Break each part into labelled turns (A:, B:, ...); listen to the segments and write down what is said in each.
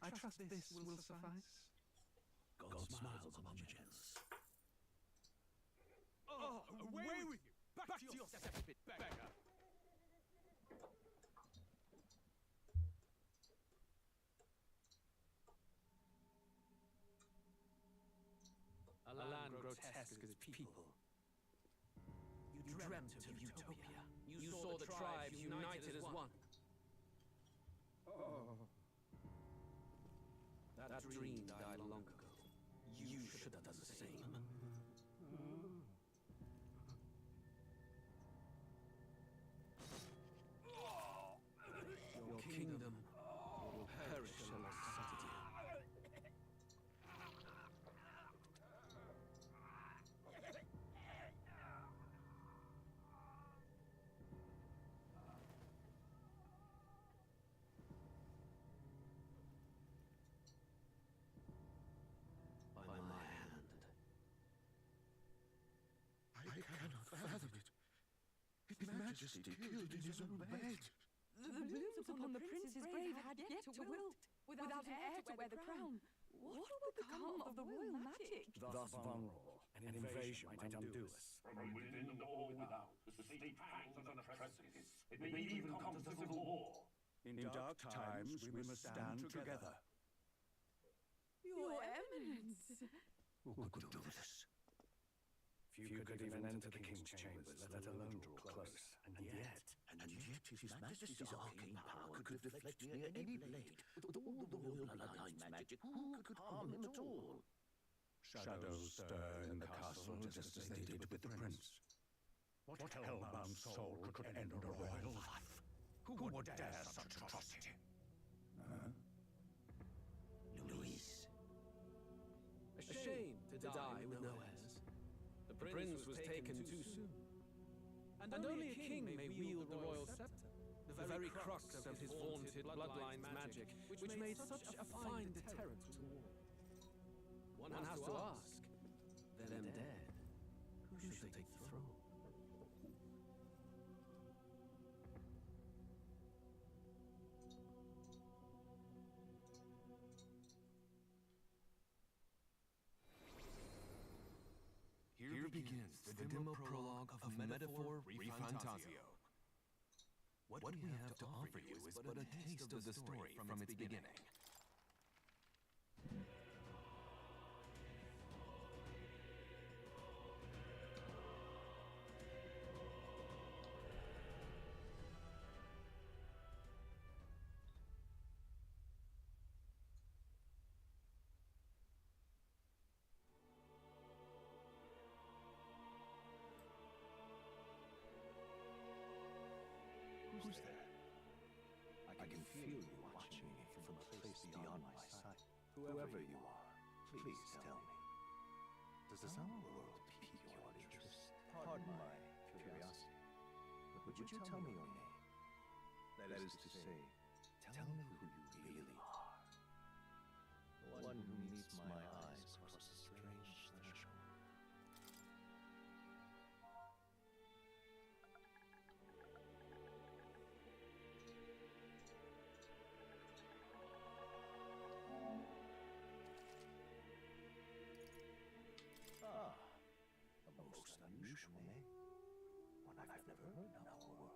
A: I trust this will suffice.
B: God smiles upon the jealous.
C: Oh, away with you! Back to your sepet, beggar!
D: A land grotesque as people. You dreamt of utopia. You saw the tribes united as one.
C: Oh.
D: That dream died long ago. You should have done the same. Your kingdom will perish alongside you. By my hand.
A: I cannot fathom it. His Majesty killed in his own bed.
E: The blooms upon the prince's grave had yet to wilt, without an heir to wear the crown. What will become of the royal magic?
F: Thus vulnerable, an invasion might undo us.
G: From within or without, the state hangs on a precipice. It may even come to civil war.
F: In dark times, we must stand together.
E: Your Eminence!
B: Who could do this?
F: Few could even enter the king's chambers, let alone draw close. And yet
B: His Majesty's arcane power could deflect near any blade. With all the royal bloodline's magic, who could harm him at all?
F: shadows stir in the castle just as they did with the prince. What hellbound soul could end a royal life? Who would dare such atrocity?
B: Louise.
D: A shame to die with no heirs. The prince was taken too soon. And only a king may wield the royal scepter, the very crux of his vaunted bloodline's magic, which made such a fine deterrent to war. One has to ask, them dead, who should take the throne?
C: Here begins the demo prologue of Metaphor Refantasio. What we have to offer you is but a taste of the story from its beginning.
B: Who's there? I can feel you watching me from a place beyond my sight. Whoever you are, please tell me. Does our world pique your interest? Pardon my curiosity. But would you tell me your name? That is to say, tell me who you really are. One who meets my eyes across a strange threshold. A most unusual name. One I've never heard in our world.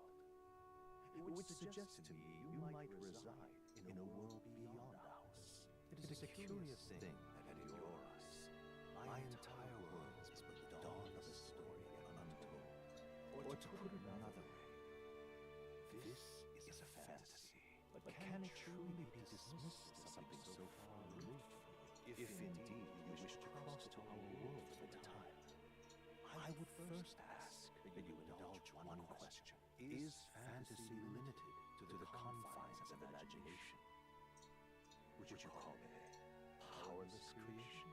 B: It would suggest to me you might reside in a world beyond ours. It is a curious thing that in your eyes, my entire world is but the dawn of a story yet untold. Or to put it another way, this is a fantasy. But can it truly be dismissed as something so far removed from you? If indeed you wish to cross to our world for the time, I would first ask that you indulge one question. Is fantasy limited to the confines of imagination? Would you call it a powerless creation?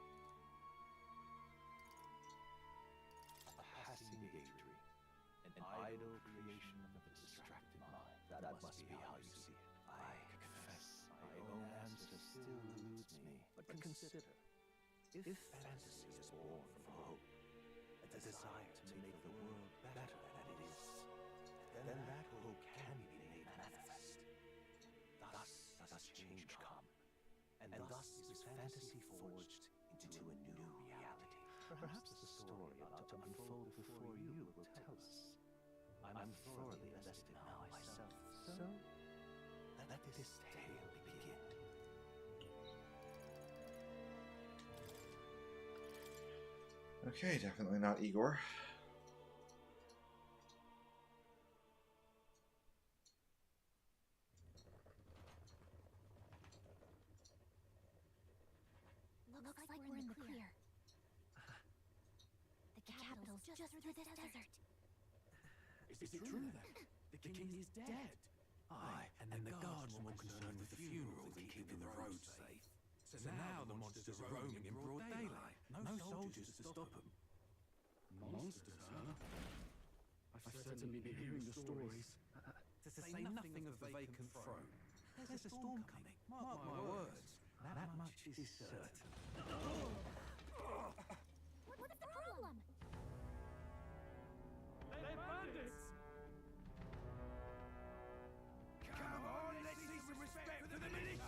B: A passing daydream? An idle creation of a distracted mind? That must be how you see it. I confess, my own answer still eludes me. But consider, if fantasy is born from hope, a desire to make the world better than it is, then that hope can be made manifest. Thus does change come, and and thus is fantasy forged into a new reality. Perhaps the story about to unfold before you will tell us. I'm thoroughly invested now myself, so let this tale begin.
A: Okay, definitely not Igor.
H: Looks like we're in the clear. The capital's just through this desert.
D: Is it true then? The king is dead. Aye, and the guards were more concerned with the funeral than keeping the road safe. So now the monsters are roaming in broad daylight. No soldiers to stop them. Monsters, huh? I've certainly been hearing the stories. To say nothing of the vacant throne. There's a storm coming. Mark my words. That much is certain.
H: What's the problem?
D: They're bandits!
I: Come on, let's see some respect for the militia!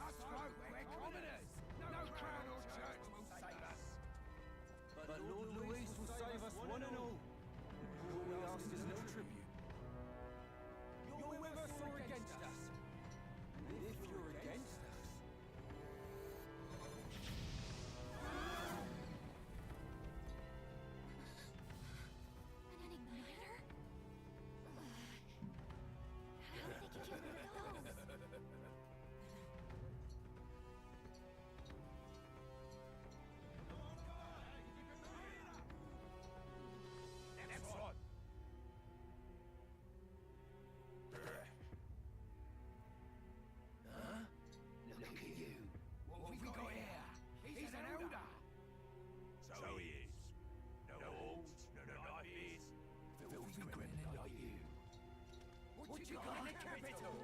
I: Us folk, we're commoners! No crown or church will save us!
D: But Lord Louis will save us one and all. All we ask is a little tribute. You're with us or against us? And if you're against us...
H: An igniter? How did they get rid of those?
I: That's right!
B: Huh?
I: Look at you! What have we got here? He's an elder! So he is. No horns, no knives. Filthy gremlin like you. What you got in the capital?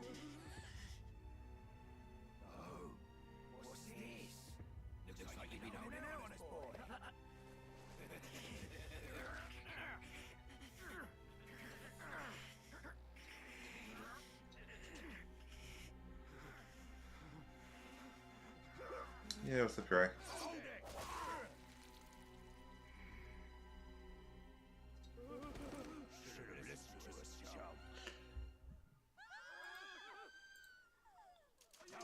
I: Oh, what's this? Looks like you've been holding out on us, boy.
A: Yeah, what's up, Dre?
I: Hold it! Should have listened to us, chum.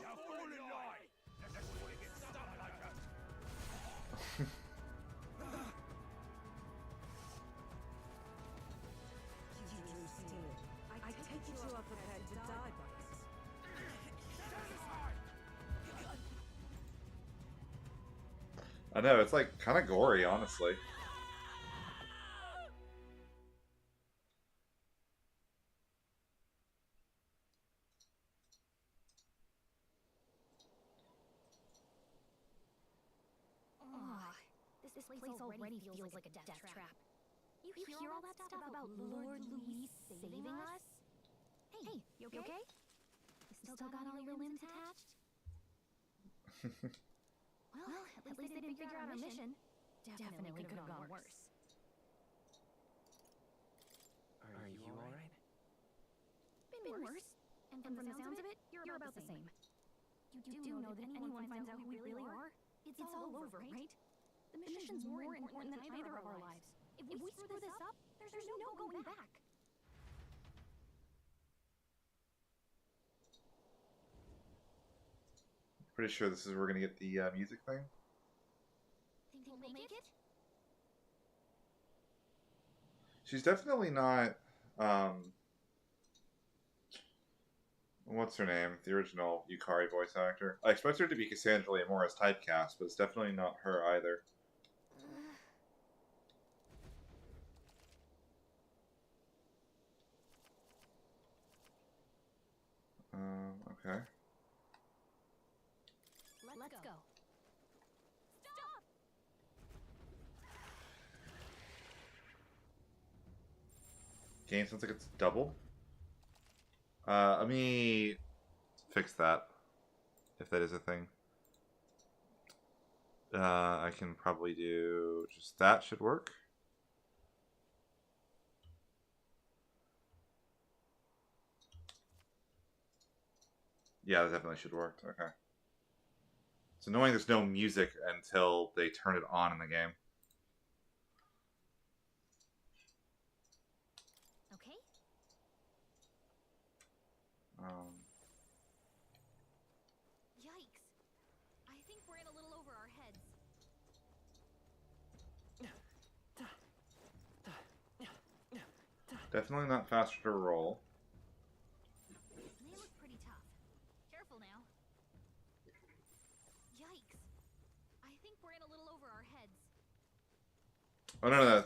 I: Now fall in line! Let's want to get stuck like us.
E: You drew still. I take it you are prepared to die, Bucks.
A: I know, it's like kind of gory, honestly.
H: This place already feels like a death trap. You hear all that stuff about Lord Louis saving us? Hey, you okay? You still got all your limbs attached? Well, at least they didn't figure out our mission. Definitely could have gone worse.
D: Are you alright?
H: Been worse. And from the sounds of it, you're about the same. You do know that anyone finds out who we really are, it's all over, right? The mission's more important than either of our lives. If we screw this up, there's no going back.
A: Pretty sure this is where we're gonna get the music thing.
H: Think we'll make it?
A: She's definitely not, what's her name? The original Yukari voice actor. I expect her to be Cassandra Lemora's typecast, but it's definitely not her either. Okay.
H: Let's go. Stop!
A: Game sounds like it's double. Let me fix that, if that is a thing. I can probably do just that should work. Yeah, that definitely should work. Okay. It's annoying there's no music until they turn it on in the game.
H: Okay. Yikes. I think we're in a little over our heads.
A: Definitely not faster to roll.
H: They look pretty tough. Careful now. Yikes. I think we're in a little over our heads.
A: Oh no,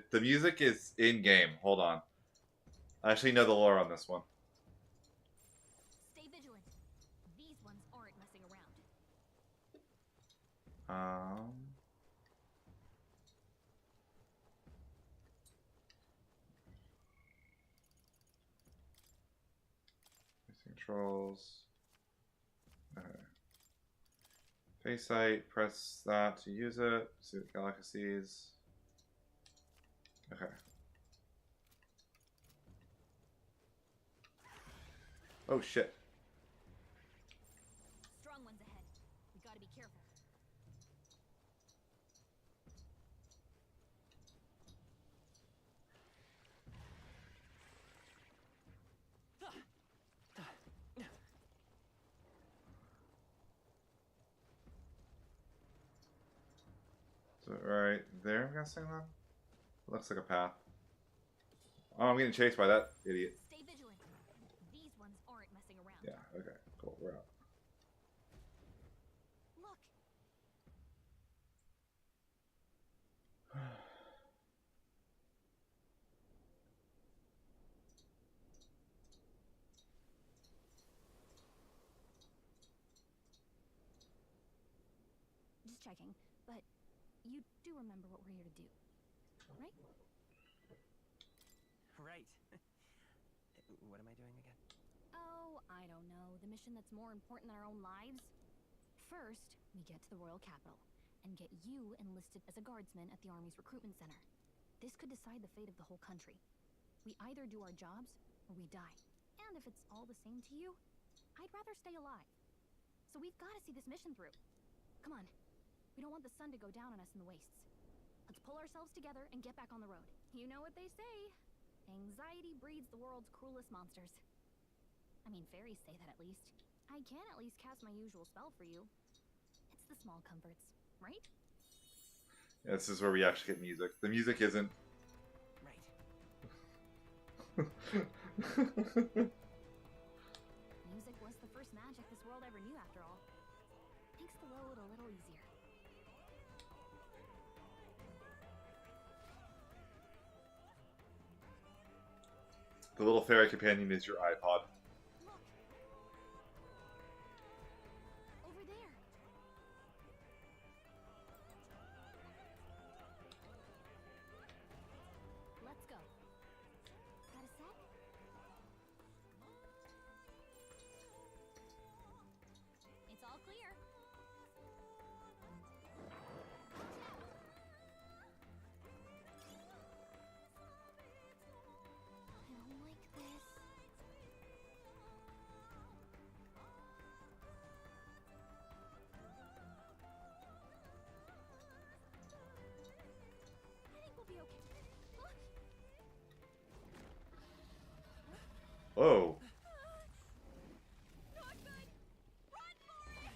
A: the music is in game. Hold on. I actually know the lore on this one.
H: Stay vigilant. These ones aren't messing around.
A: Controls. Okay. Face sight. Press that to use it. See what Galactus sees. Okay. Oh shit.
H: Strong ones ahead. We gotta be careful.
A: So right there, I'm guessing then? Looks like a path. Oh, I'm getting chased by that idiot.
H: Stay vigilant. These ones aren't messing around.
A: Yeah, okay, cool, we're out.
H: Look. Just checking, but you do remember what we're here to do, right?
J: Right. What am I doing again?
H: Oh, I don't know. The mission that's more important than our own lives? First, we get to the royal capital and get you enlisted as a guardsman at the army's recruitment center. This could decide the fate of the whole country. We either do our jobs or we die. And if it's all the same to you, I'd rather stay alive. So we've got to see this mission through. Come on. We don't want the sun to go down on us in the wastes. Let's pull ourselves together and get back on the road. You know what they say. Anxiety breeds the world's cruelest monsters. I mean, fairies say that at least. I can at least cast my usual spell for you. It's the small comforts, right?
A: Yeah, this is where we actually get music. The music isn't...
J: Right.
H: Music was the first magic this world ever knew, after all. Makes the road a little easier.
A: The little fairy companion is your iPod.
H: Look! Over there! Let's go. Got a sec? It's all clear. I don't like this. I think we'll be okay. Look!
A: Oh.
H: Not good! Run for it!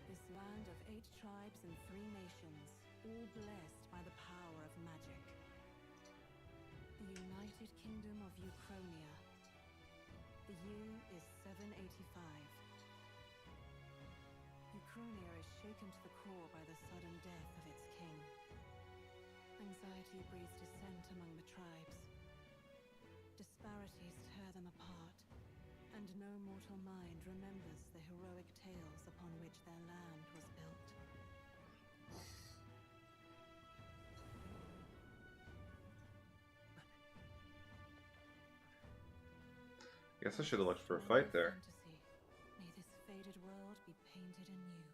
K: This land of 8 tribes and 3 nations, all blessed by the power of magic. The United Kingdom of Uchronia. The year is 785. Uchronia is shaken to the core by the sudden death of its king. Anxiety breeds dissent among the tribes. Disparities tear them apart, and no mortal mind remembers the heroic tales upon which their land was built.
A: Guess I should have looked for a fight there.
K: Fantasy. May this faded world be painted anew.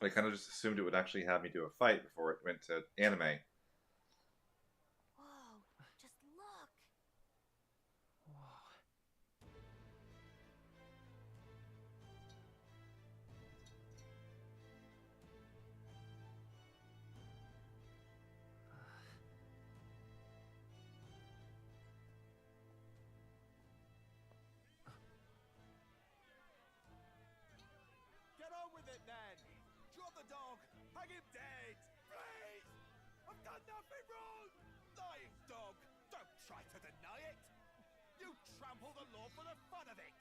A: I kind of just assumed it would actually have me do a fight before it went to anime.
H: Whoa, just look.
B: Get on with it, then! Drop the dog! Hang him dead! Please! I've done nothing wrong! Lying dog! Don't try to deny it! You trample the law for the fun of it!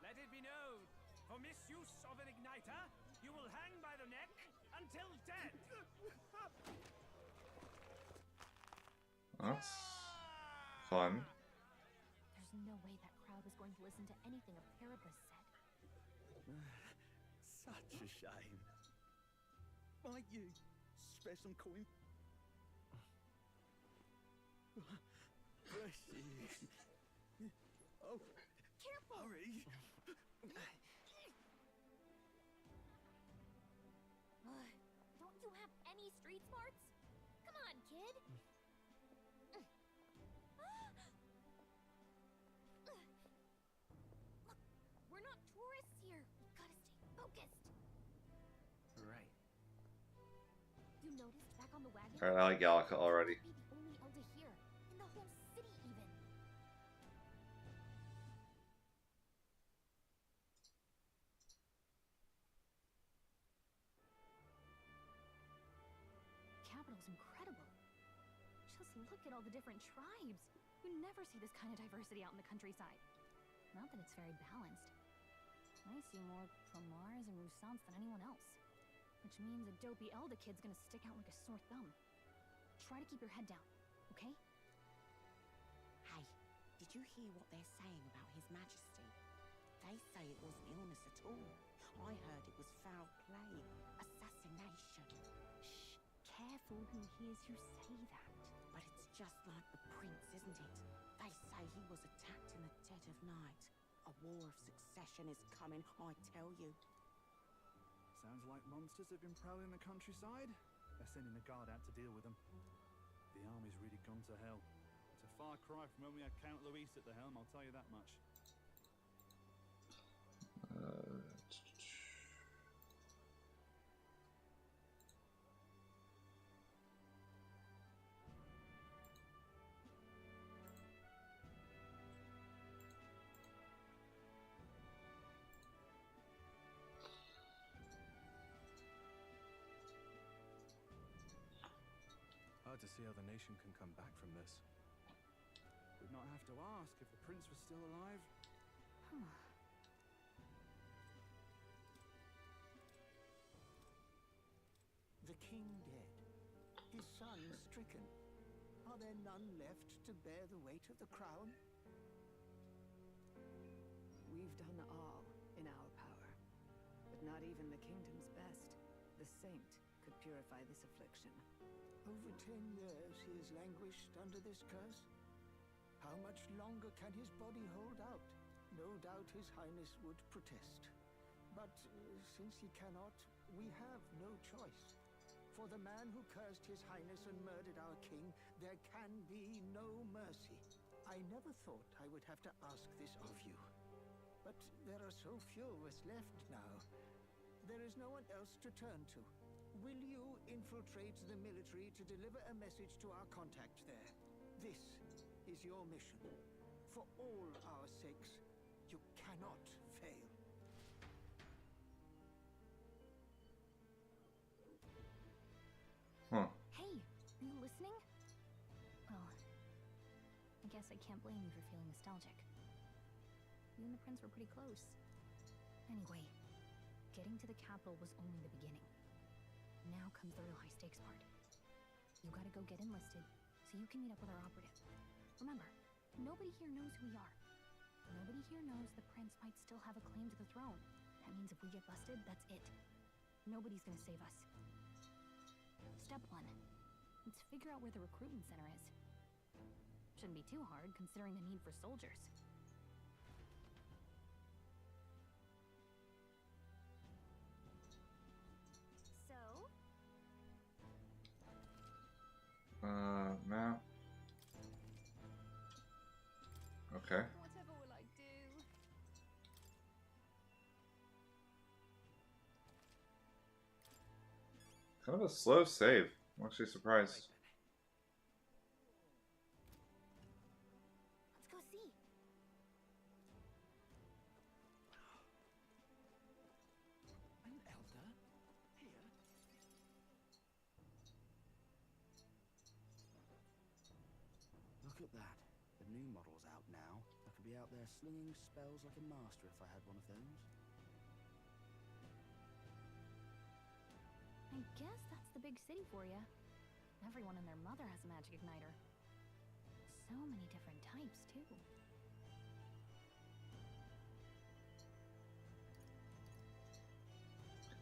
D: Let it be known, for misuse of an igniter, you will hang by the neck until dead.
A: That's fun.
H: There's no way that crowd was going to listen to anything a Paribus said.
B: Such a shame. Might you spare some coin? Bless you. Oh,
H: Careful!
B: hurry.
H: Don't you have any street smarts? Come on, kid! Look, we're not tourists here. We gotta stay focused.
J: Right.
H: You noticed back on the wagon?
A: Alright, I like Gallica already.
H: Be the only Elder here, in the whole city even. Capital's incredible. Just look at all the different tribes. You never see this kind of diversity out in the countryside. Not that it's very balanced. I see more Promars and Roussants than anyone else. Which means a dopey Elder kid's gonna stick out like a sore thumb. Try to keep your head down, okay?
L: Hey, did you hear what they're saying about His Majesty? They say it wasn't illness at all. I heard it was foul play, assassination.
H: Shh, careful who hears you say that.
L: But it's just like the prince, isn't it? They say he was attacked in the dead of night. A war of succession is coming, I tell you.
M: Sounds like monsters have been prowling the countryside. They're sending a guard out to deal with them. The army's really gone to hell. It's a far cry from when we had Count Luis at the helm, I'll tell you that much.
C: Hard to see how the nation can come back from this.
M: We'd not have to ask if the prince was still alive.
B: The king dead, his son stricken. Are there none left to bear the weight of the crown?
K: We've done all in our power, but not even the kingdom's best, the saint, could purify this affliction.
B: Over 10 years he has languished under this curse. How much longer can his body hold out? No doubt his highness would protest. But since he cannot, we have no choice. For the man who cursed his highness and murdered our king, there can be no mercy. I never thought I would have to ask this of you. But there are so few of us left now. There is no one else to turn to. Will you infiltrate the military to deliver a message to our contact there? This is your mission. For all our sakes, you cannot fail.
A: Huh.
H: Hey, are you listening? Well, I guess I can't blame you for feeling nostalgic. You and the prince were pretty close. Anyway, getting to the capital was only the beginning. Now comes the real high-stakes part. You gotta go get enlisted, so you can meet up with our operative. Remember, nobody here knows who we are. Nobody here knows the prince might still have a claim to the throne. That means if we get busted, that's it. Nobody's gonna save us. Step 1. Let's figure out where the recruitment center is. Shouldn't be too hard, considering the need for soldiers.
A: Okay.
E: Whatever will I do?
A: Kind of a slow save. I'm actually surprised.
H: Let's go see.
J: An elder? Here?
B: Look at that. The new model's out now. I could be out there slinging spells like a master if I had one of those.
H: I guess that's the big city for you. Everyone and their mother has a magic igniter. So many different types, too.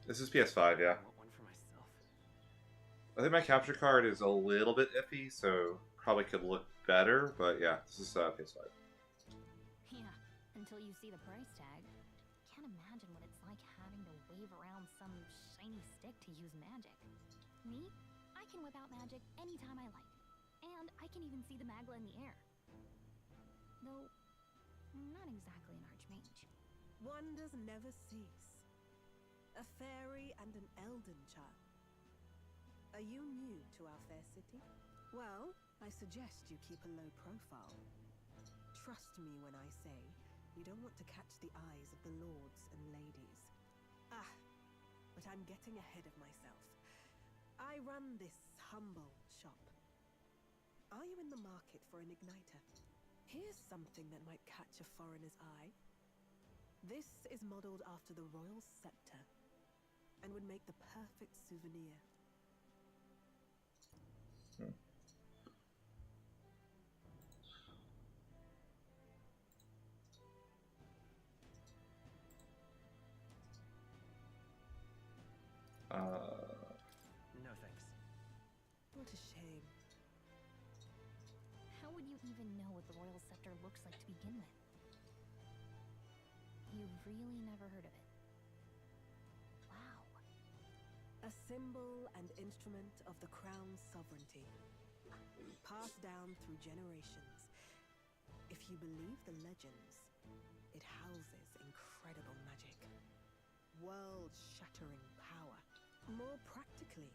A: This is PS5, yeah.
J: I want one for myself.
A: I think my capture card is a little bit iffy, so probably could look better, but yeah, this is PS5.
H: Yeah, until you see the price tag. Can't imagine what it's like having to wave around some shiny stick to use magic. Me? I can whip out magic anytime I like. And I can even see the Magla in the air. Though, not exactly an archmage.
K: Wonders never cease. A fairy and an Elden child. Are you new to our fair city? Well, I suggest you keep a low profile. Trust me when I say you don't want to catch the eyes of the lords and ladies. Ah, but I'm getting ahead of myself. I run this humble shop. Are you in the market for an igniter? Here's something that might catch a foreigner's eye. This is modeled after the royal scepter and would make the perfect souvenir.
J: No thanks.
K: What a shame.
H: How would you even know what the royal scepter looks like to begin with? You've really never heard of it. Wow.
K: A symbol and instrument of the crown's sovereignty, passed down through generations. If you believe the legends, it houses incredible magic, world-shattering power. More practically,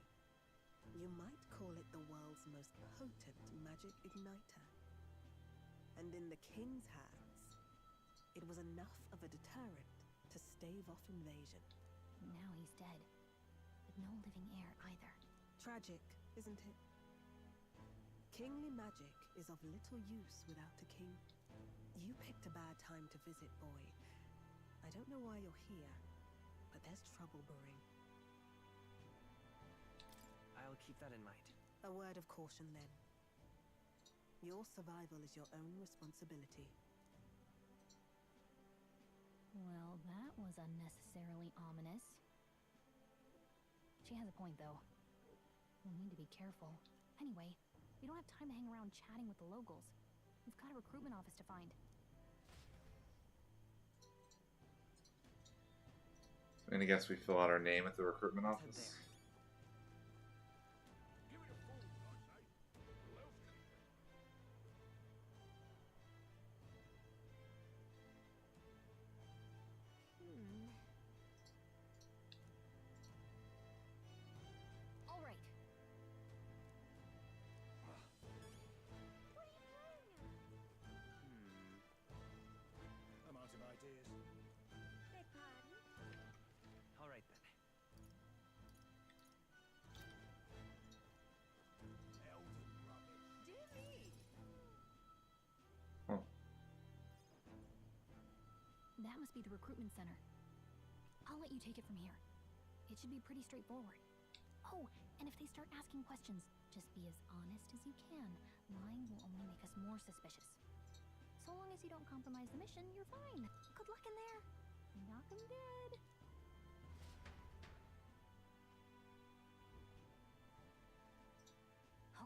K: you might call it the world's most potent magic igniter. And in the king's hands, it was enough of a deterrent to stave off invasion.
H: Now he's dead. With no living heir either.
K: Tragic, isn't it? Kingly magic is of little use without a king. You picked a bad time to visit, boy. I don't know why you're here, but there's trouble brewing.
J: I'll keep that in mind.
K: A word of caution, then. Your survival is your own responsibility.
H: Well, that was unnecessarily ominous. She has a point, though. We'll need to be careful. Anyway, we don't have time to hang around chatting with the locals. We've got a recruitment office to find.
A: I'm gonna guess we fill out our name at the recruitment office.
H: All right.
F: I'm out of ideas.
J: All right then.
E: Dear me!
H: That must be the recruitment center. I'll let you take it from here. It should be pretty straightforward. Oh, and if they start asking questions, just be as honest as you can. Lying will only make us more suspicious. So long as you don't compromise the mission, you're fine. Good luck in there. Knock 'em dead.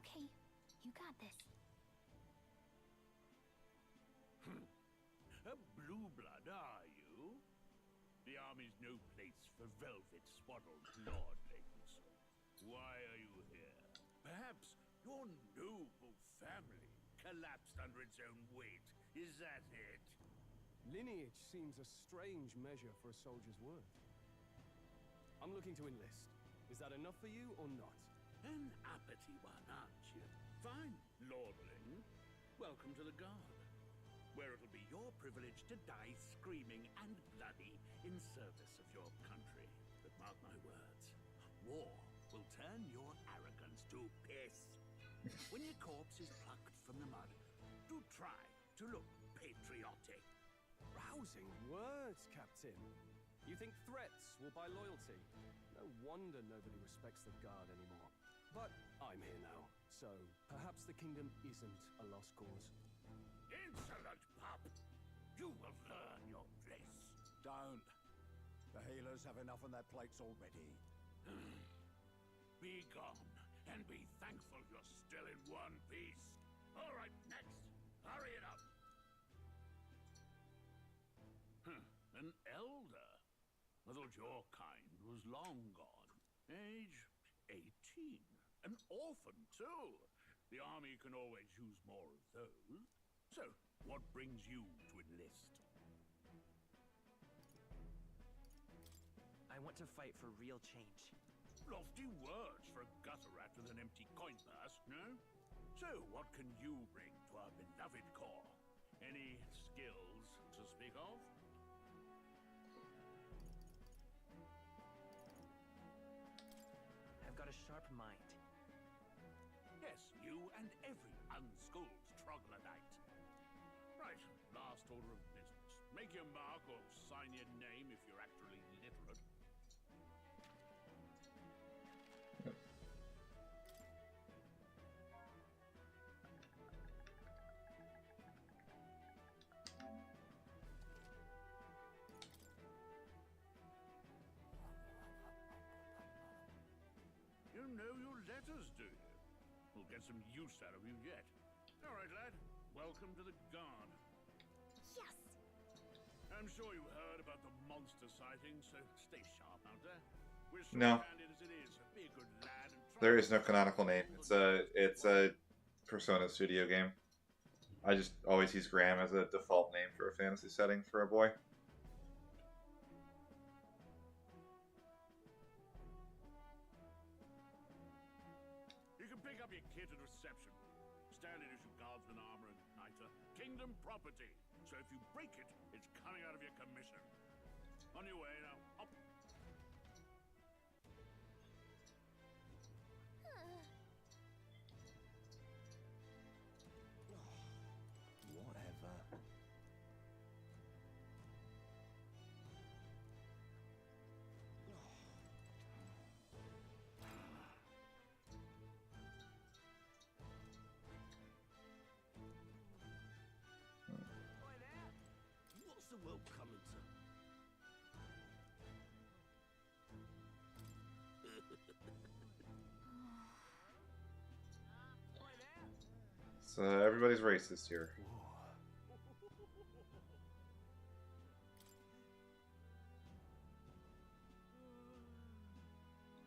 H: Okay, you got this.
I: A blue blood, are you? The army's no place for velvet-swaddled lordlings. Why are you here? Perhaps your noble family, collapsed under its own weight, is Is that it?
D: Lineage seems a strange measure for a soldier's worth. I'm looking to enlist. Is that enough for you or not?
I: An uppity one, aren't you? Fine, lordling. Welcome to the Guard, where it'll be your privilege to die screaming and bloody in service of your country. But mark my words, war will turn your arrogance to piss. When your corpse is plucked from the mud, do try to look patriotic.
D: Rousing words, Captain. You think threats will buy loyalty? No wonder nobody respects the Guard anymore. But I'm here now, so perhaps the kingdom isn't a lost cause.
I: Insolent pup! You will learn your place.
F: Don't. The healers have enough on their plates already.
I: Be gone, and be thankful you're still in one piece. All right, next. Hurry it up. An elder? I thought your kind was long gone. Age 18. An orphan, too. The army can always use more of those. So, what brings you to enlist?
J: I want to fight for real change.
I: Lofty words for a gutter rat with an empty coin purse, no? So, what can you bring to our beloved corps? Any skills to speak of?
J: I've got a sharp mind.
I: Yes, you and every unschooled troglodyte. Right, last order of business. Make your mark or sign your name if you're actually literate. You know your letters, do you? We'll get some use out of you yet. All right, lad. Welcome to the Guard.
H: Yes!
I: I'm sure you heard about the monster sighting, so stay sharp out there. We're
A: No.
I: short-handed as it is. Be a good lad and try.
A: There is no canonical name. It's a Persona Studio game. I just always use Graham as a default name for a fantasy setting for a boy.
I: You can pick up your kit at reception. Standard issue guardsman armor and niter. Kingdom property. So if you break it, it's coming out of your commission. On your way now. Up.
F: Whatever.
I: What's the world coming to?
A: So everybody's racist here.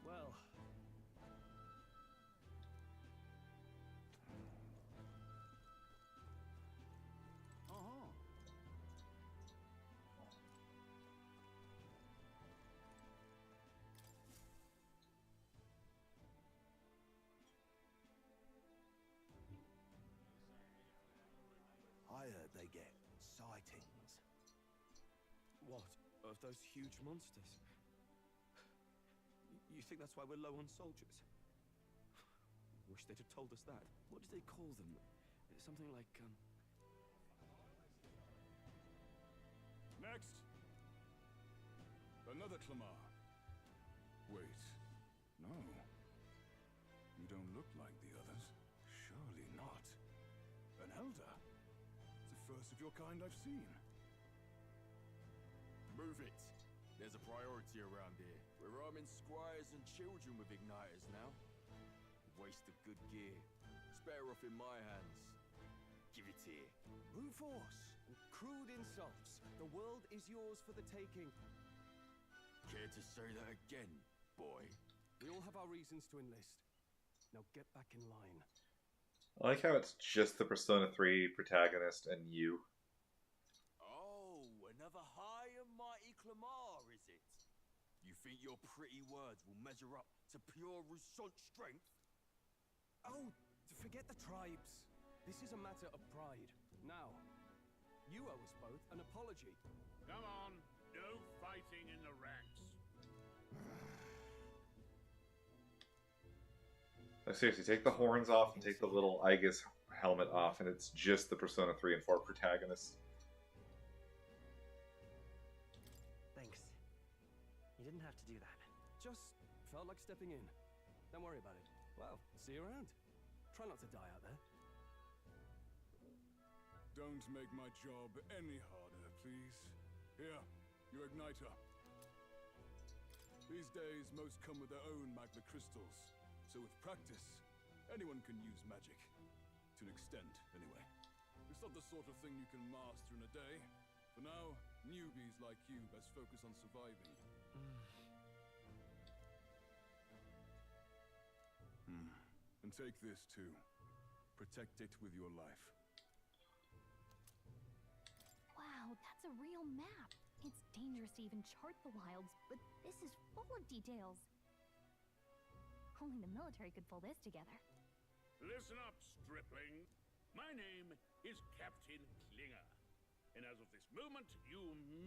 D: Well,
F: I heard they get sightings.
D: what? Of those huge monsters? You think that's why we're low on soldiers? Wish they'd have told us that. What did they call them? Something like,
F: Next! Another Clamar. Wait. No. You don't look like the others. Surely not. An elder? It's the first of your kind I've seen.
N: Move it. There's a priority around here. We're arming squires and children with igniters now. Waste of good gear. Spare off in my hands. Give it here.
D: brute force and crude insults. The world is yours for the taking.
N: Care to say that again, boy?
D: We all have our reasons to enlist. Now get back in line.
A: I like how it's just the Persona 3 protagonist and you.
N: Clamar, is it? You think your pretty words will measure up to pure Rousseau strength?
O: Oh, forget the tribes. This is a matter of pride. Now, you owe us both an apology.
G: Come on, no fighting in the ranks.
A: Like, seriously, take the horns off and take the little Aegis helmet off, and it's just the Persona 3 and 4 protagonists.
J: Thanks. You didn't have to do that.
O: Just felt like stepping in. Don't worry about it. Well, see you around. Try not to die out there.
F: Don't make my job any harder, please. Here, your igniter. These days, most come with their own magma crystals. So with practice, anyone can use magic. To an extent, anyway. It's not the sort of thing you can master in a day. For now, newbies like you best focus on surviving. And take this too. Protect it with your life.
H: Wow, that's a real map. It's dangerous to even chart the wilds, but this is full of details. Only the military could pull this together.
G: Listen up, stripling. My name is Captain Klinger. And as of this moment, you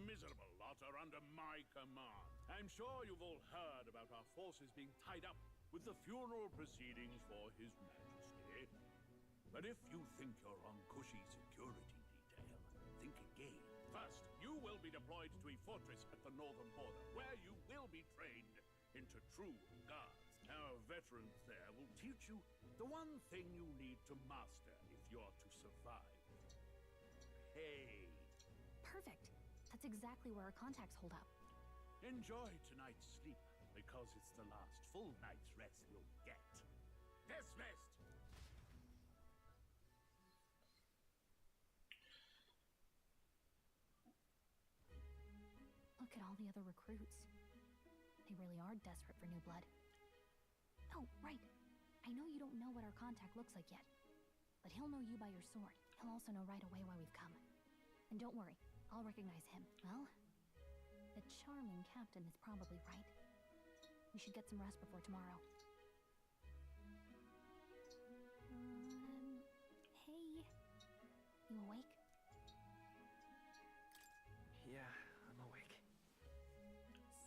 G: miserable lot are under my command. I'm sure you've all heard about our forces being tied up with the funeral proceedings for His Majesty. But if you think you're on cushy security detail, think again. First, you will be deployed to a fortress at the northern border, where you will be trained into true guards. Our veterans there will teach you the one thing you need to master if you're to survive. Pain.
H: Perfect. That's exactly where our contacts hold up.
G: Enjoy tonight's sleep, because it's the last full night's rest you'll get. Dismissed!
H: Look at all the other recruits. They really are desperate for new blood. Oh, right. I know you don't know what our contact looks like yet, but he'll know you by your sword. He'll also know right away why we've come. And don't worry, I'll recognize him. Well, the charming captain is probably right. We should get some rest before tomorrow. Hey. You awake?
J: Yeah, I'm awake.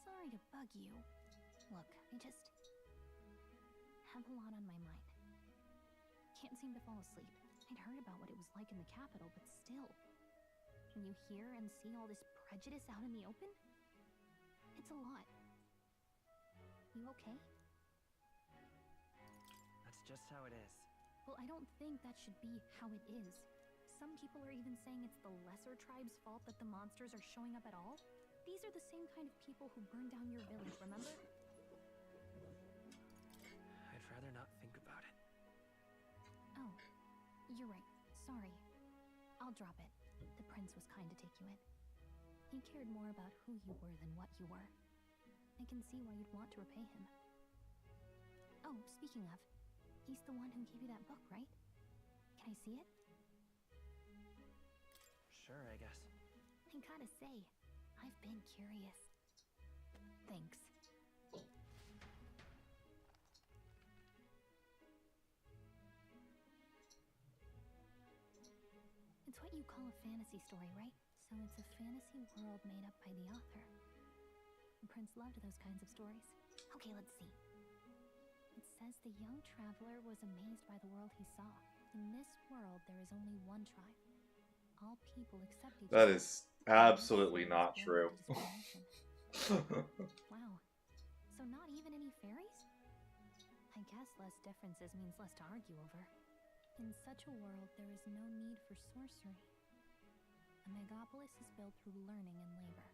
H: Sorry to bug you. Look, I just have a lot on my mind. Can't seem to fall asleep. I'd heard about what it was like in the capital, but still. When you hear and see all this prejudice out in the open, it's a lot. You okay?
J: That's just how it is.
H: Well, I don't think that should be how it is. Some people are even saying it's the lesser tribe's fault that the monsters are showing up at all. These are the same kind of people who burned down your village, remember?
J: I'd rather not think about it.
H: Oh, you're right. Sorry. I'll drop it. The prince was kind to take you in. He cared more about who you were than what you were. I can see why you'd want to repay him. Oh, speaking of, he's the one who gave you that book, right? Can I see it?
J: Sure, I guess.
H: I gotta say, I've been curious. Thanks. It's what you call a fantasy story, right? So it's a fantasy world made up by the author. The prince loved those kinds of stories. Okay, let's see. It says the young traveler was amazed by the world he saw. In this world, there is only one tribe. All people accept each other.
A: That is absolutely not true.
H: Wow. So not even any fairies? I guess less differences means less to argue over. In such a world, there is no need for sorcery. A megapolis is built through learning and labor.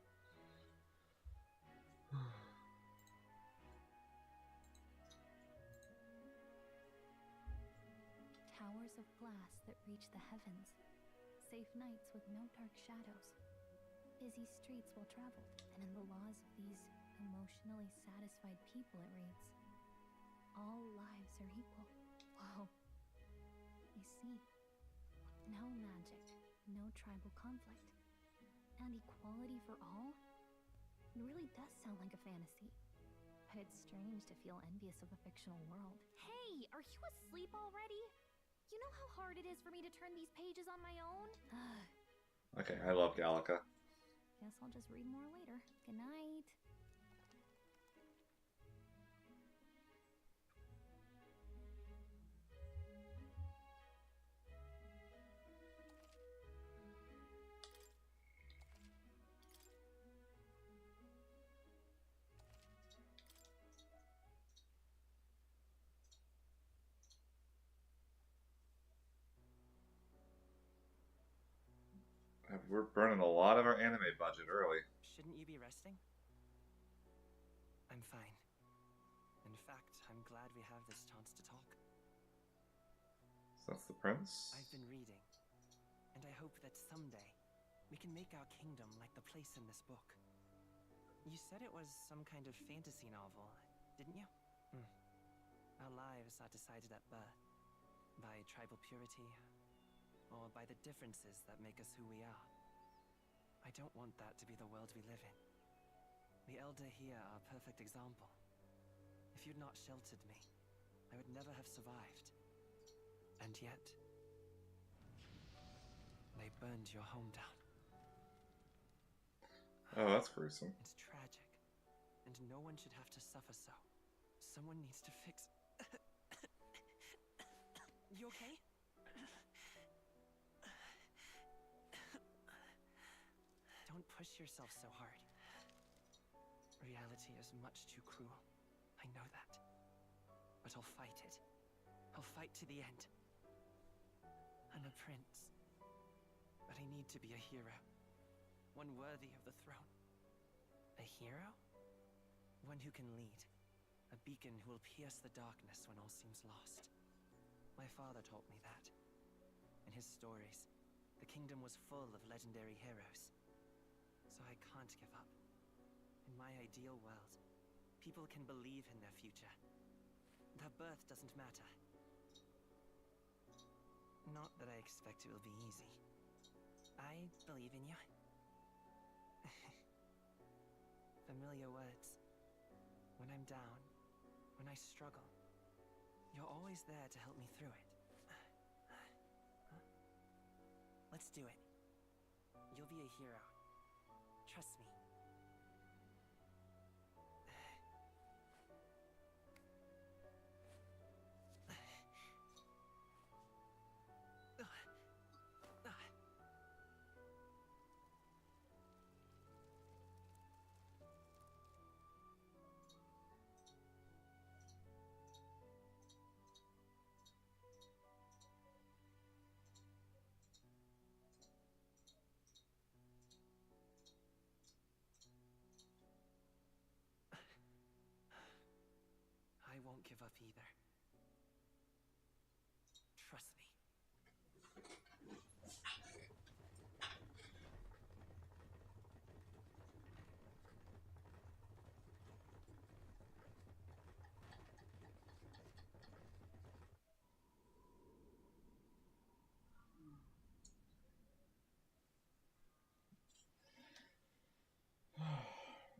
H: Towers of glass that reach the heavens. Safe nights with no dark shadows. Busy streets well traveled. And in the laws of these emotionally satisfied people, it reads, all lives are equal. Whoa. I see. No magic, no tribal conflict, and equality for all? It really does sound like a fantasy. But it's strange to feel envious of a fictional world. Hey, are you asleep already? You know how hard it is for me to turn these pages on my own?
A: Okay, I love Gallica.
H: Guess I'll just read more later. Good night.
A: We're burning a lot of our anime budget early.
J: Shouldn't you be resting? I'm fine. In fact, I'm glad we have this chance to talk.
A: So that's the prince?
J: I've been reading, and I hope that someday we can make our kingdom like the place in this book. You said it was some kind of fantasy novel, didn't you? Our lives are decided at birth, by tribal purity, or by the differences that make us who we are. I don't want that to be the world we live in. The Elder here are a perfect example. If you'd not sheltered me, I would never have survived. And yet, they burned your home down.
A: Oh, that's gruesome.
J: It's tragic, and no one should have to suffer so. Someone needs to fix... You okay? Don't push yourself so hard. Reality is much too cruel. I know that. But I'll fight it. I'll fight to the end. I'm a prince. But I need to be a hero. One worthy of the throne. A hero? One who can lead. A beacon who will pierce the darkness when all seems lost. My father taught me that. In his stories, the kingdom was full of legendary heroes. So I can't give up. In my ideal world, people can believe in their future. Their birth doesn't matter. Not that I expect it will be easy. I believe in you. Familiar words. When I'm down, when I struggle, you're always there to help me through it. Let's do it. You'll be a hero. Trust me. I won't give up either. Trust me.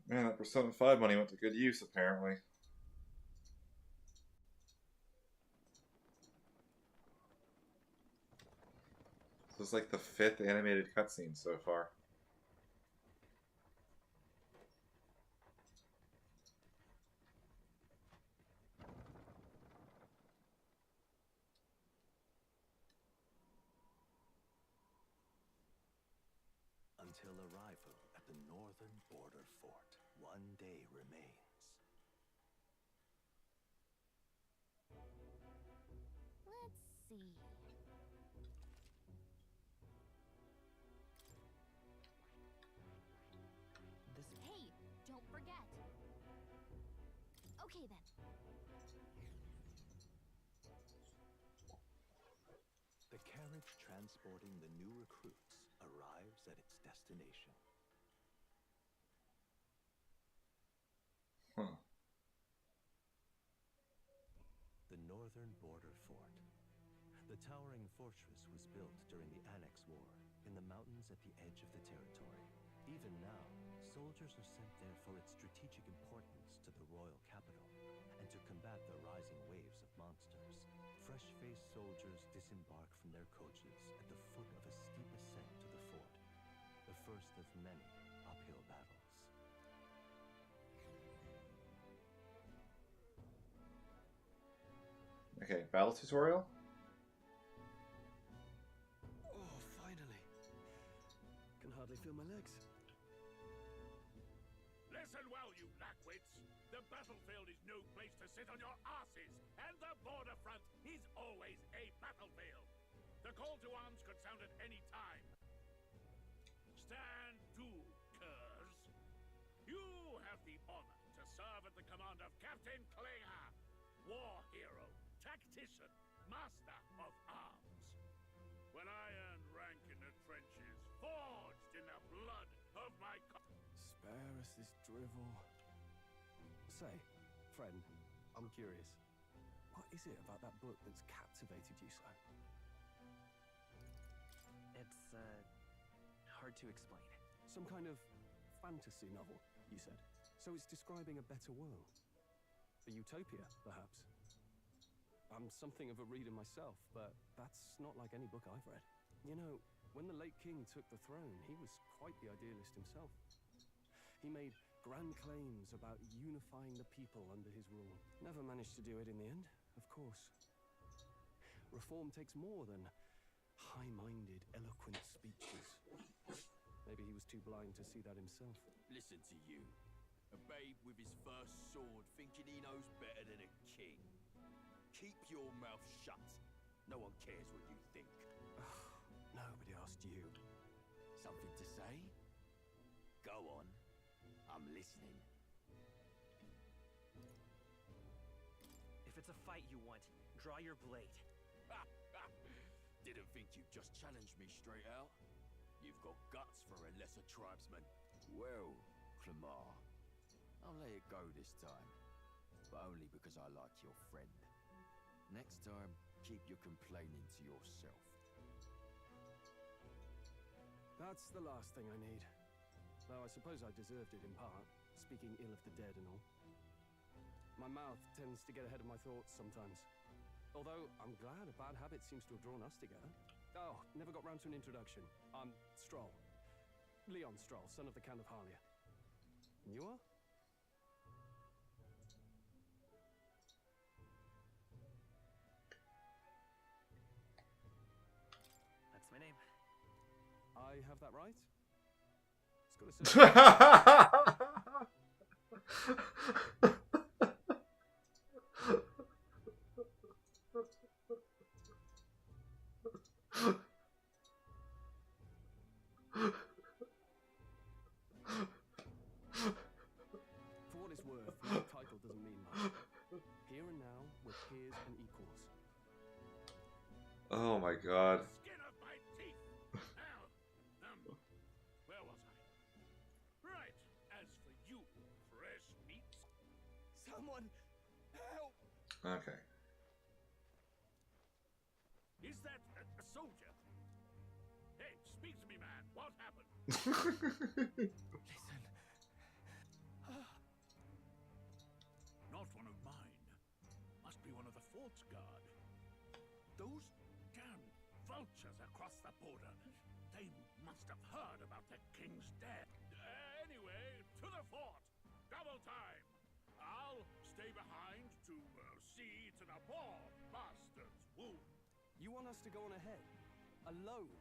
A: Man, that Persona 5 money went to good use, apparently. This is like the 5th animated cutscene so far.
B: Until arrival at the northern border fort, one day remains.
H: Let's see. Hey, don't forget. Okay then.
B: The carriage transporting the new recruits arrives at its destination. The northern border fort. The towering fortress was built during the Annex War in the mountains at the edge of the territory. Even now, soldiers are sent there for its strategic importance to the royal capital, and to combat the rising waves of monsters. Fresh-faced soldiers disembark from their coaches at the foot of a steep ascent to the fort, the first of many uphill battles.
A: Okay, battle tutorial?
O: Oh, finally. Can hardly feel my legs.
G: Listen well, you lackwits. The battlefield is no place to sit on your asses, and the border front is always a battlefield. The call to arms could sound at any time. Stand to, curs. You have the honor to serve at the command of Captain Klinger, war hero, tactician, master of arms. When I earned rank in the trenches, forged in the blood of my
O: Spare us this drivel. Say, friend, I'm curious. What is it about that book that's captivated you so?
J: It's, hard to explain.
O: Some kind of fantasy novel, you said. So it's describing a better world. A utopia, perhaps. I'm something of a reader myself, but that's not like any book I've read. You know, when the late king took the throne, he was quite the idealist himself. He made grand claims about unifying the people under his rule. Never managed to do it in the end, of course. Reform takes more than high-minded, eloquent speeches. Maybe he was too blind to see that himself.
N: Listen to you. A babe with his first sword thinking he knows better than a king. Keep your mouth shut. No one cares what you think.
O: Nobody asked you.
N: Something to say? Go on. I'm listening.
J: If it's a fight you want, draw your blade.
N: Didn't think you'd just challenge me straight out. You've got guts for a lesser tribesman. Well, Clemar, I'll let it go this time. But only because I like your friend. Next time, keep your complaining to yourself.
O: That's the last thing I need. Though I suppose I deserved it in part, speaking ill of the dead and all. My mouth tends to get ahead of my thoughts sometimes. Although, I'm glad a bad habit seems to have drawn us together. Oh, never got round to an introduction. I'm Stroll. Leon Stroll, son of the Count of Harlia. And you are?
J: That's my name.
O: I have that right? It's got a For what it's worth, the title doesn't mean much. Here and now, we're peers and equals.
A: Oh my god.
G: Skin of my teeth. Now, where was I? Right. As for you, fresh meat.
O: Someone help!
A: Okay.
G: Is that a soldier? Hey, speak to me, man. What happened?
O: Listen.
G: Not one of mine. Must be one of the fort's guard. Those damn vultures across the border. They must have heard about the king's death. Anyway, to the fort. Double time. I'll stay behind to see to the poor bastard's wound.
O: You want us to go on ahead? Alone?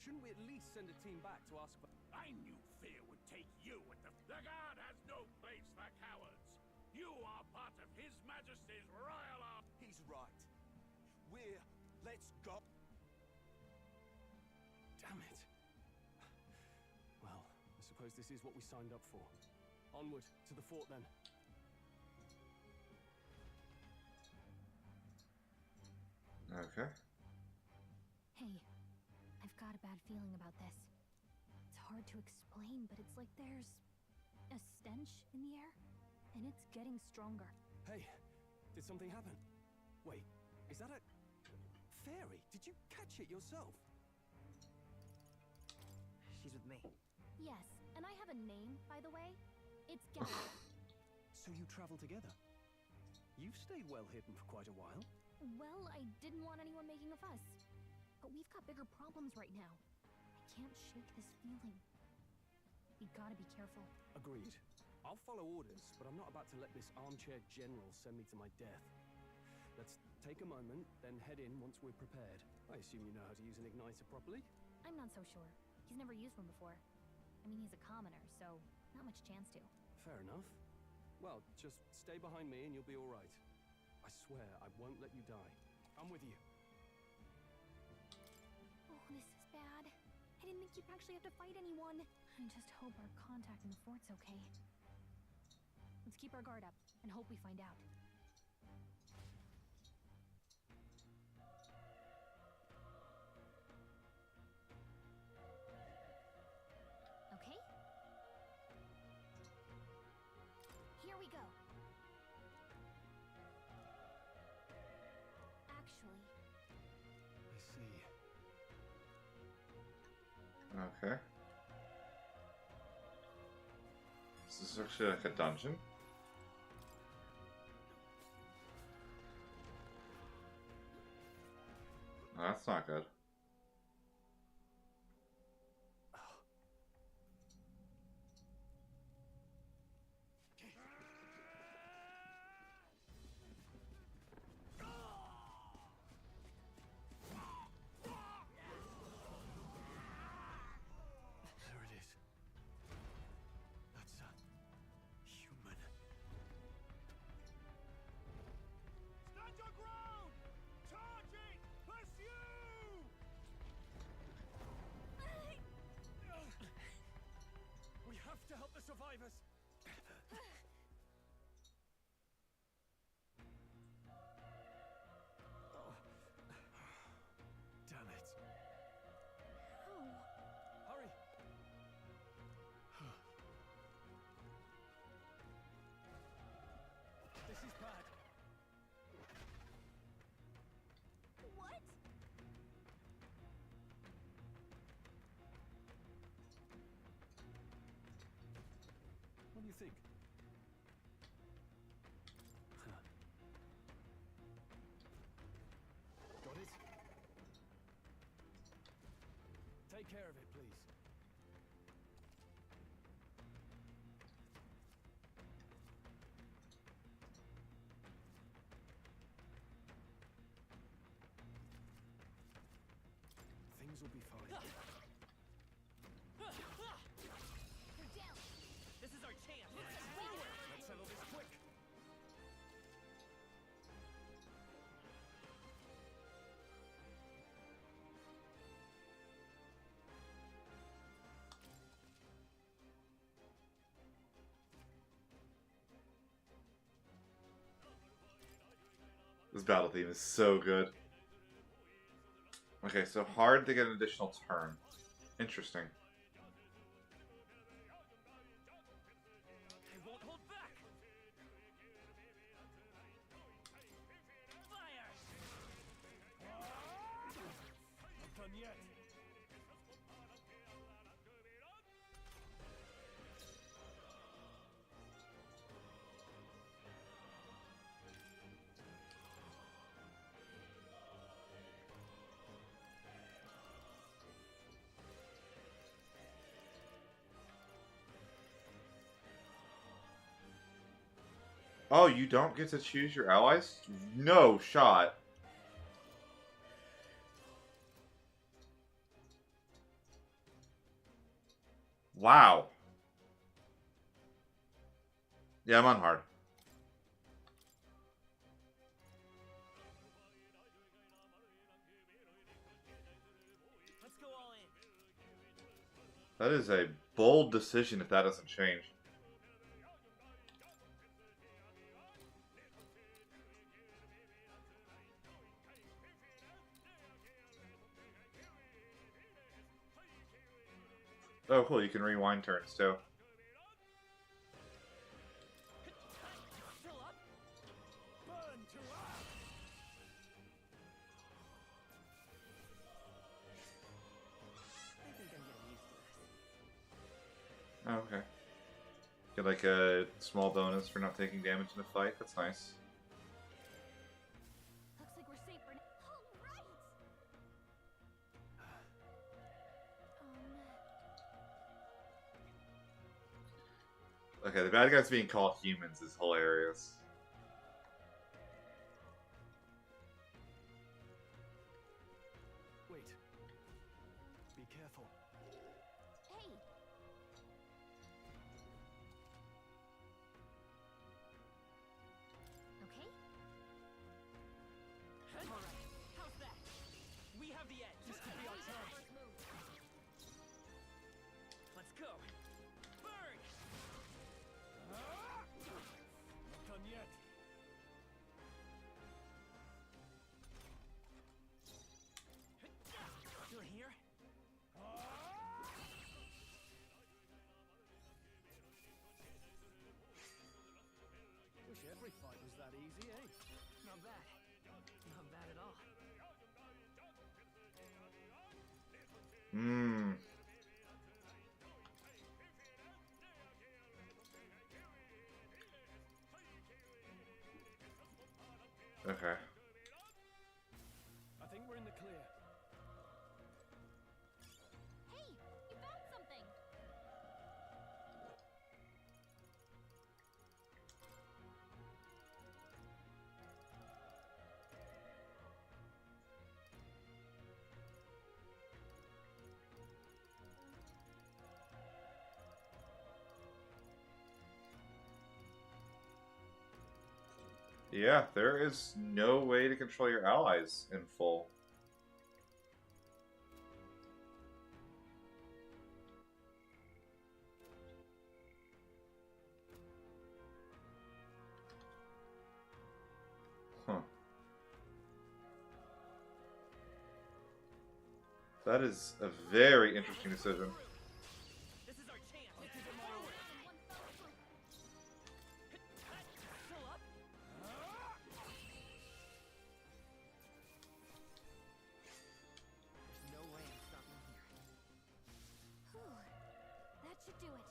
O: Shouldn't we at least send a team back to ask for...
G: I knew fear would take you at the... The guard has no place for cowards. You are part of His Majesty's Royal Army.
O: He's right. Let's go. Damn it. Well, I suppose this is what we signed up for. Onward, to the fort then.
A: Okay.
H: Hey, I've got a bad feeling about this. It's hard to explain, but it's like there's a stench in the air, and it's getting stronger.
O: Hey, did something happen? Wait, is that a... fairy? Did you catch it yourself?
J: She's with me.
H: Yes, and I have a name, by the way. It's Gallo.
O: So you travel together? You've stayed well hidden for quite a while.
H: Well, I didn't want anyone making a fuss. But we've got bigger problems right now. I can't shake this feeling. We gotta be careful.
O: Agreed. I'll follow orders, but I'm not about to let this armchair general send me to my death. Let's take a moment, then head in once we're prepared. I assume you know how to use an igniter properly?
H: I'm not so sure. He's never used one before. I mean, he's a commoner, so not much chance to.
O: Fair enough. Well, just stay behind me and you'll be all right. I swear I won't let you die. I'm with you.
H: Oh, this is bad. I didn't think you'd actually have to fight anyone. I just hope our contact in the fort's okay. Let's keep our guard up and hope we find out. Okay? Here we go. Actually,
O: I see.
A: Okay. This is actually like a dungeon. Oh, that's not good.
O: There it is. That's a human.
I: Stand your ground! Charging! Pursue!
O: We have to help the survivors. Oh. Damn it. Hurry. This is bad.
H: what?
O: What do you think? Got it? Take care of it, please. Things will be fine.
H: We're down.
J: This is our chance.
O: Let's settle this quick.
A: This battle theme is so good. Okay, so hard to get an additional turn. Interesting.
J: They won't hold back. Fire!
O: Not done yet.
A: Oh, you don't get to choose your allies? No shot. Wow. Yeah, I'm on hard.
J: Let's go all in.
A: That is a bold decision if that doesn't change. Oh, cool. You can rewind turns, too.
J: Still up?
O: Burn to ash!
J: I think I'm getting used to this.
A: Oh, okay. Get like a small bonus for not taking damage in a fight. That's nice.
H: Looks like we're safe for now. All right.
A: Okay, the bad guys being called humans is hilarious.
O: Wait. Be careful.
H: Hey. Okay.
J: All right. How's that? We have the edge. This could be our chance. Let's go. Burn!
F: Not done yet.
J: You're here?
M: Wish every fight was that easy, eh?
J: Not bad. Not bad at all.
A: Hmm. Okay.
O: I think we're in the clear.
H: Hey, you found something.
A: Yeah, there is no way to control your allies in full. Huh. That is a very interesting decision.
J: This is our chance. I'll give it my all. Still up?
H: There's no way I'm stopping here. Whew. That should do it.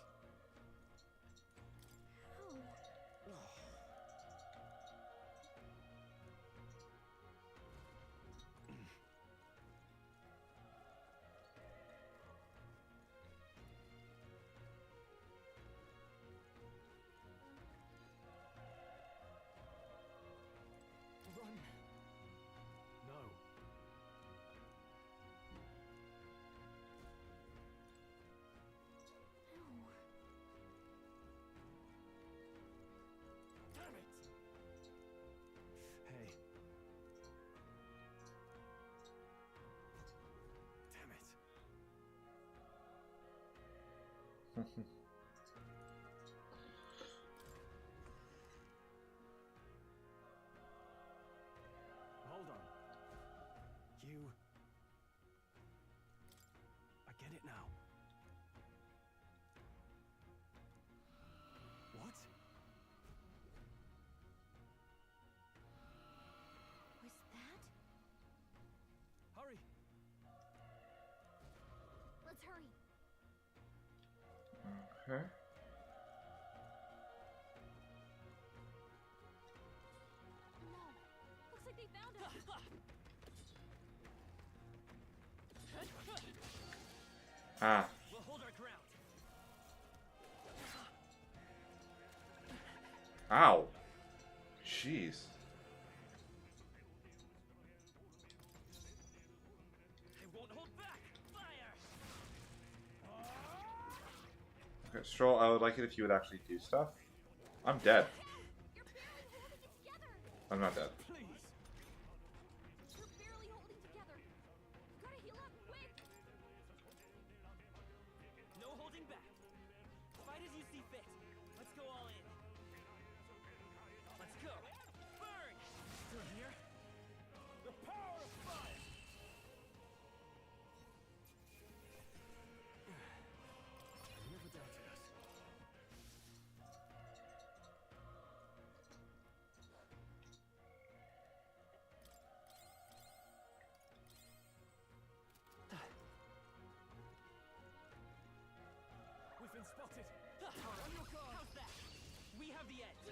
O: Run. No.
J: Damn it!
O: Hey. Damn it. Hold on. You... I get it now. What?
H: Was that?
O: Hurry!
H: Let's hurry.
A: Okay.
H: No. Looks like they found us.
A: Ah.
J: We'll hold our ground.
A: Ow. Jeez.
J: I won't hold back. Fire!
A: Okay, Stroll, I would like it if you would actually do stuff. I'm dead.
H: You're barely holding it together.
A: I'm not dead.
J: Please.
H: You're barely holding together. Gotta heal up quick.
J: No holding back. Fight as you see fit. Let's go all in. Let's go. Burn! Still here?
F: The power of fire!
O: I never doubted us.
F: We
J: been spotted. On your guard. How's that? We have the edge.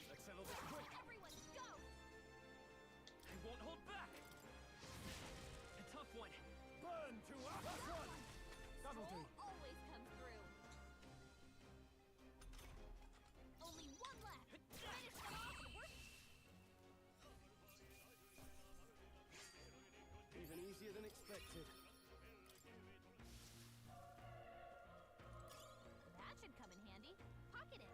J: Let's settle this quick.
H: Everyone, go!
J: I won't hold back. A tough one.
O: Burn to us. Last one. That'll do.
H: Always comes through. Only one left. Finish them off and we're
O: Even easier than expected.
H: That should come in handy. Pocket it.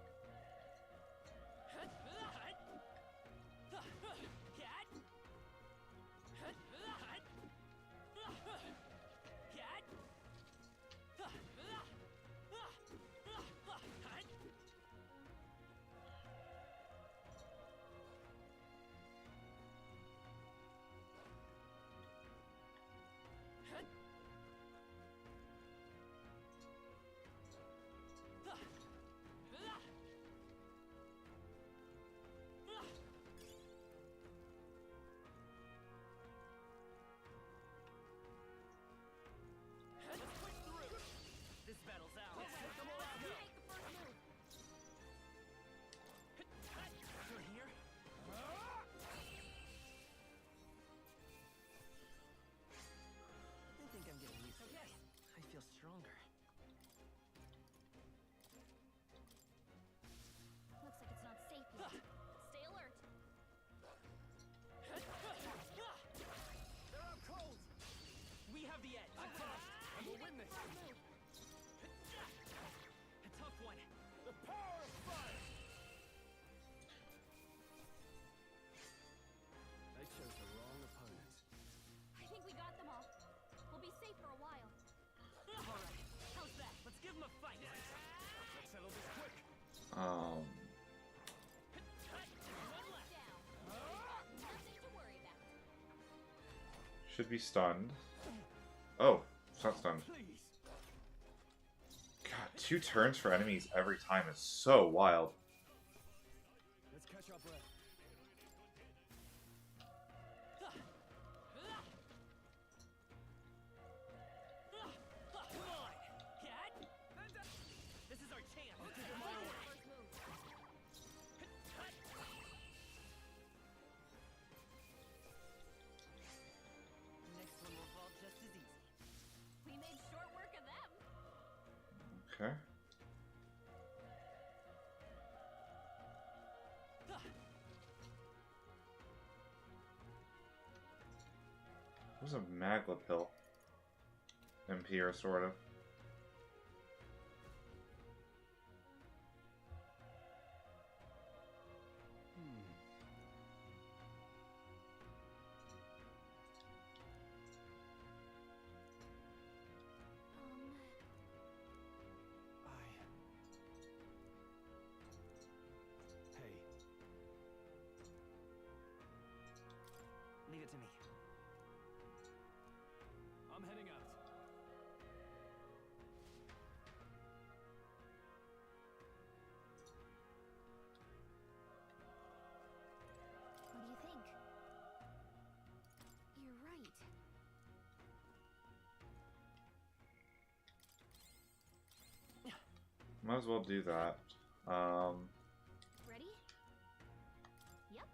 J: This battle's ours. Take them all out now.
H: Take the first move.
J: You're here? I think I'm getting used to it. I feel stronger.
H: Looks like it's not safe yet. Stay alert.
J: They're out cold. We have the edge. I and we'll win this. A tough one.
O: The power of fire. They chose the wrong opponent.
H: I think we got them all. We'll be safe for a while.
J: All right. How's that? Let's give them a fight.
O: Let's settle this quick.
H: One down. Nothing to worry about.
A: Should be stunned. Oh, it's not stunned. God, 2 turns for enemies every time is so wild.
O: Let's catch our breath.
J: Come on, cat. This is our chance. I'll give it my order.
H: First move.
J: Next one will fall just as easy.
H: We made short work of them.
A: Okay. There's a Magla pill. MP restorative.
J: Hey. Leave it to me.
O: I'm heading out.
H: What do you think? You're right.
A: Might as well do that.
H: Ready? Yep.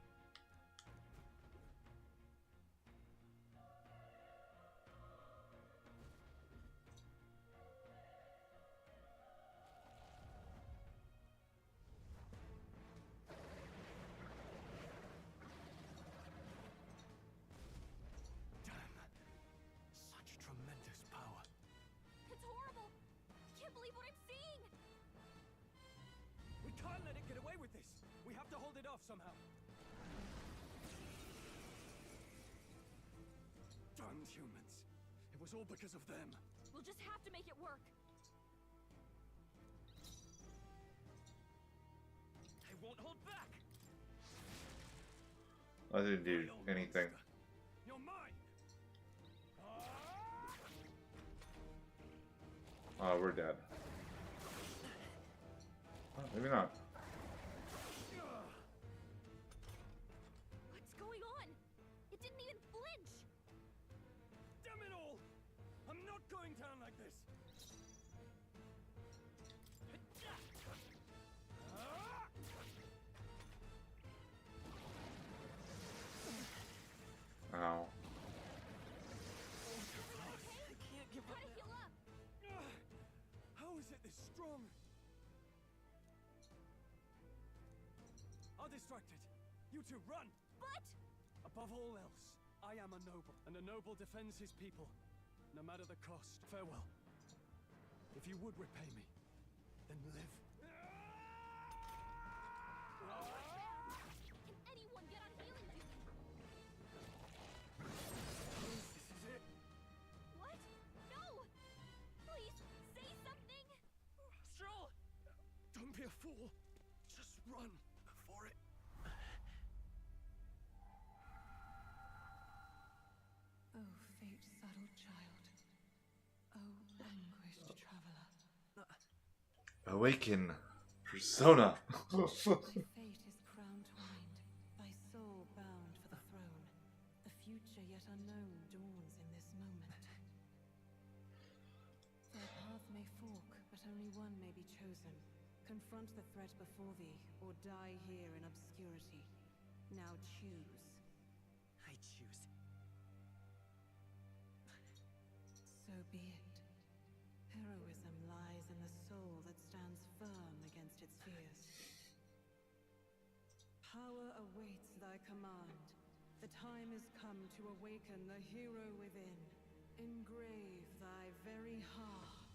O: Such tremendous power.
H: It's horrible. Can't believe what I'm seeing.
O: We can't let it get away with this. We have to hold it off somehow. Damned humans. It was all because of them.
H: We'll just have to make it work.
J: I won't hold back.
A: I didn't do anything.
O: You're mine.
A: Oh, we're dead. Oh, maybe not.
H: What's going on? It didn't even flinch.
O: Damn it all! I'm not going down like this.
J: are distracted. You two, run!
E: But...
J: Above all else, I am a noble, and a noble defends his people, no matter the cost. Farewell. If you would repay me, then live.
E: Can anyone get on healing duty?
J: This is it.
E: What? No! Please, say something!
J: Stroll! Don't be a fool. Just run for it.
K: Oh, fate-saddled child. Oh, vanquished traveler.
A: Awaken, Persona.
K: Thy fate is crown-twined, thy soul bound for the throne. The future yet unknown dawns in this moment. Thy path may fork, but only one may be chosen. Confront the threat before thee, or die here in obscurity. Now choose.
J: I choose.
K: So be it. Heroism lies in the soul that stands firm against its fears. Power awaits thy command. The time is come to awaken the hero within. Engrave thy very heart.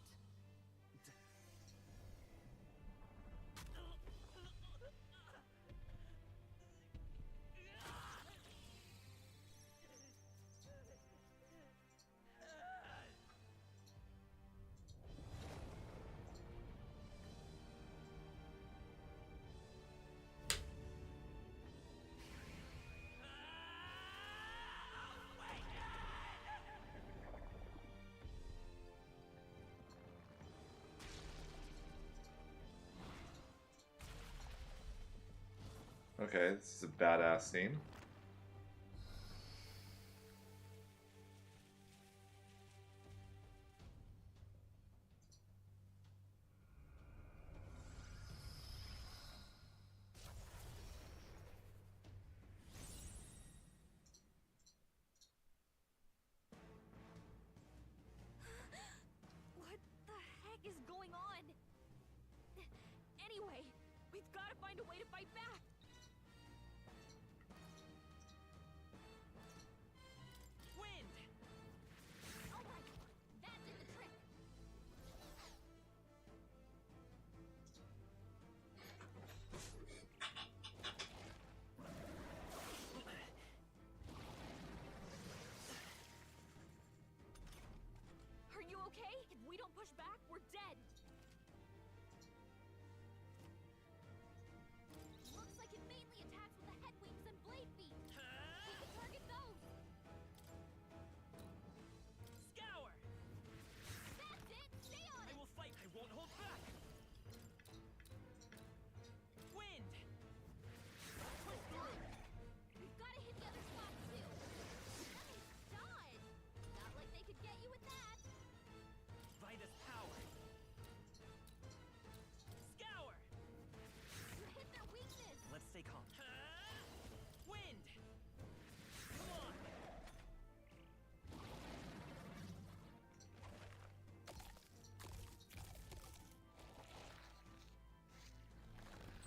A: Okay, this is a badass scene.
E: What the heck is going on? Anyway, we've got to find a way to fight back.
J: Wind!
E: All right, that did the trick. Are you okay? If we don't push back, we're dead. Looks like it mainly attacks with the head wings and blade feet. We can target those.
J: Scour!
E: That's it. Stay on
J: I
E: it.
J: will fight. I won't hold back. Wind!
E: Push through. We've got to hit the other spots too. Nice dodge. Not like they could get you with that.
J: Vitus power. Scour!
E: You hit their weakness.
J: Let's stay calm. Wind! Come on!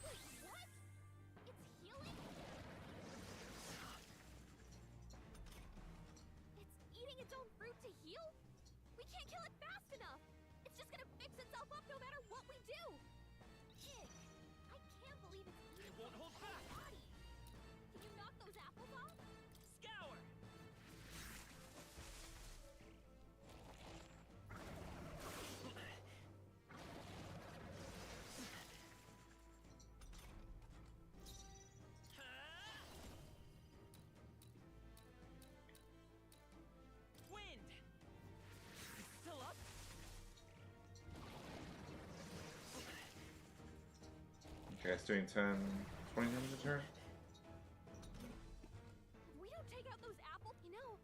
E: Wait, what? It's healing? It's eating its own fruit to heal? We can't kill it fast enough. It's just gonna fix itself up no matter what we do. Pig, I can't believe it's eating
J: won't
E: its
J: hold
E: own
J: back.
E: body. Can you knock those apples off?
J: Scour! Wind! Still up?
A: Okay, it's doing 10, 20 damage a turn.
E: If we don't take out those apples, you know,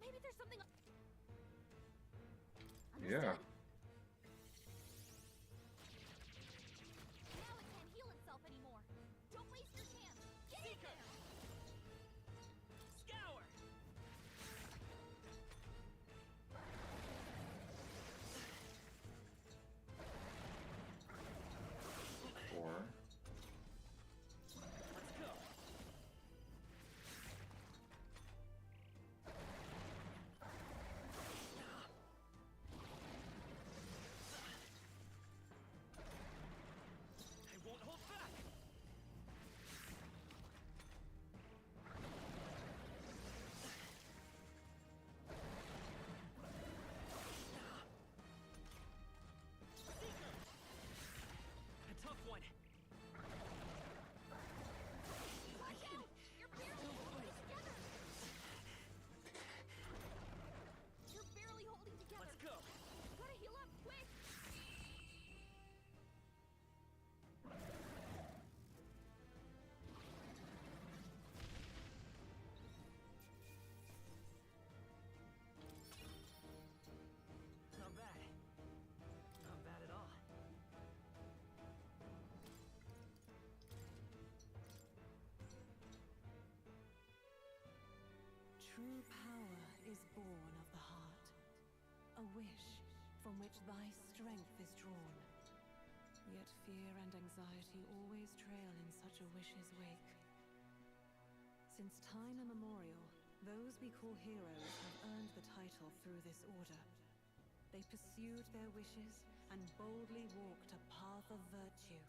E: maybe there's something.
A: Yeah.
E: Now it can't heal itself anymore. Don't waste your chance. Get in there.
J: Scour!
A: Four.
J: Let's
K: True power is born of the heart. A wish from which thy strength is drawn. Yet fear and anxiety always trail in such a wish's wake. Since time immemorial, those we call heroes have earned the title through this order. They pursued their wishes and boldly walked a path of virtue.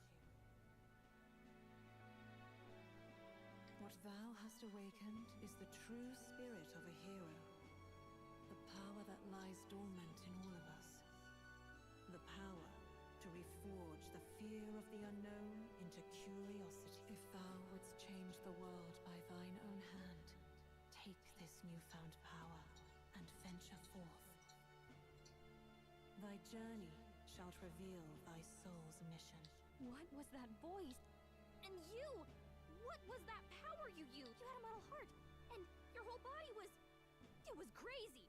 K: What thou hast awakened is the true spirit of a hero. The power that lies dormant in all of us. The power to reforge the fear of the unknown into curiosity. If thou wouldst change the world by thine own hand, take this newfound power and venture forth. Thy journey shalt reveal thy soul's mission.
E: What was that voice? And you! What was that power you used? You had a metal heart, and your whole body was... It was crazy!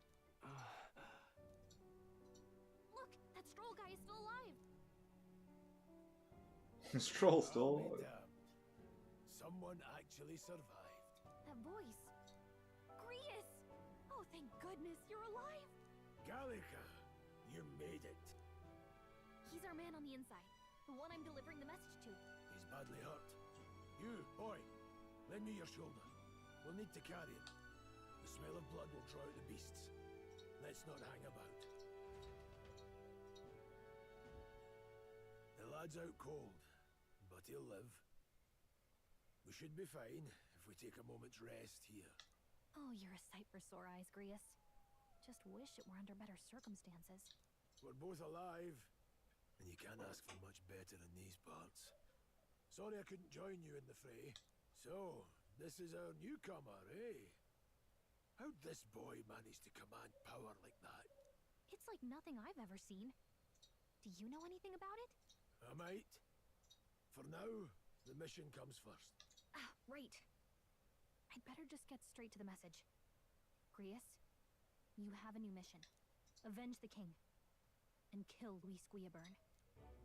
E: Look, that Stroll guy is still alive!
A: Stroll still.
I: I'll be damned. Someone actually survived.
E: That voice. Grius! Oh, thank goodness, you're alive!
I: Gallica, you made it.
E: He's our man on the inside. The one I'm delivering the message to.
I: He's badly hurt. You, boy, lend me your shoulder. We'll need to carry him. The smell of blood will draw out the beasts. Let's not hang about. The lad's out cold, but he'll live. We should be fine if we take a moment's rest here.
E: Oh, you're a sight for sore eyes, Grius. Just wish it were under better circumstances.
I: We're both alive, and you can't ask for much better in these parts. Sorry I couldn't join you in the fray. So, this is our newcomer, eh? How'd this boy manage to command power like that?
E: It's like nothing I've ever seen. Do you know anything about it?
I: I might. For now, the mission comes first.
E: Ah, right. I'd better just get straight to the message. Grius, you have a new mission. Avenge the king. And kill Luis Guillaburn.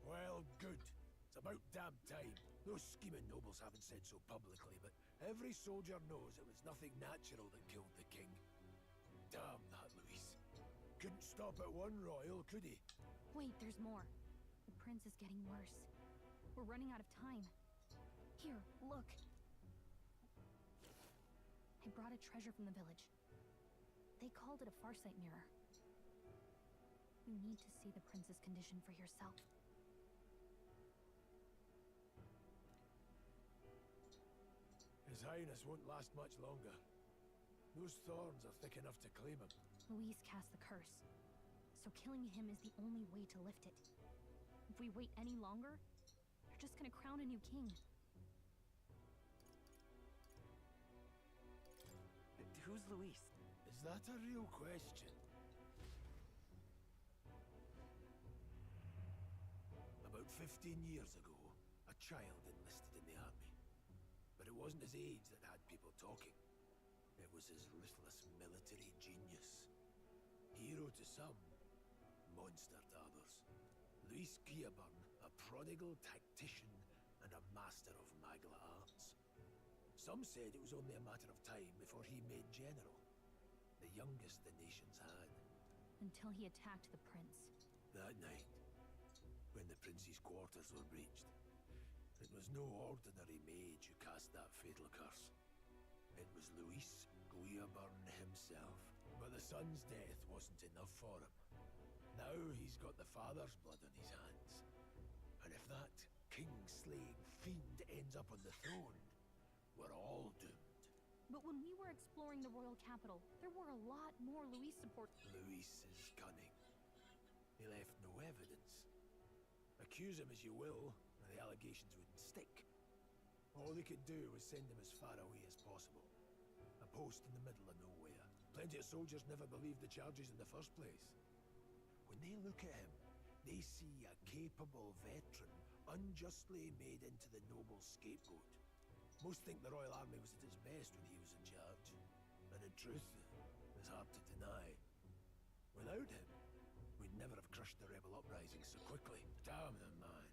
I: Well, good. It's about damn time. Those scheming nobles haven't said so publicly, but every soldier knows it was nothing natural that killed the king. Damn that Luis. Couldn't stop at one royal, could he?
E: Wait, there's more. The prince is getting worse. We're running out of time. Here, look. I brought a treasure from the village. They called it a Farsight mirror. You need to see the prince's condition for yourself.
I: His Highness won't last much longer. Those thorns are thick enough to claim him.
E: Luis cast the curse, so killing him is the only way to lift it. If we wait any longer, they're just gonna crown a new king.
J: Who's Luis?
I: Is that a real question? About 15 years ago, a child enlisted in the army. But it wasn't his age that had people talking. It was his ruthless military genius. Hero to some, monster to others. Luis Guillaburn, a prodigal tactician and a master of Magla arts. Some said it was only a matter of time before he made general. The youngest the nations had.
E: Until he attacked the prince.
I: That night, when the prince's quarters were breached, it was no ordinary mage who cast that fatal curse. It was Luis Guillaburn himself. But the son's death wasn't enough for him. Now he's got the father's blood on his hands. And if that king-slaying fiend ends up on the throne, we're all doomed.
E: But when we were exploring the royal capital, there were a lot more Luis support.
I: Luis is cunning. He left no evidence. Accuse him as you will, and the allegations wouldn't stick. All they could do was send him as far away as possible. A post in the middle of nowhere. Plenty of soldiers never believed the charges in the first place. When they look at him, they see a capable veteran unjustly made into the noble scapegoat. Most think the Royal Army was at its best when he was in charge. And in truth, it's hard to deny. Without him, we'd never have crushed the rebel uprising so quickly. Damn the man.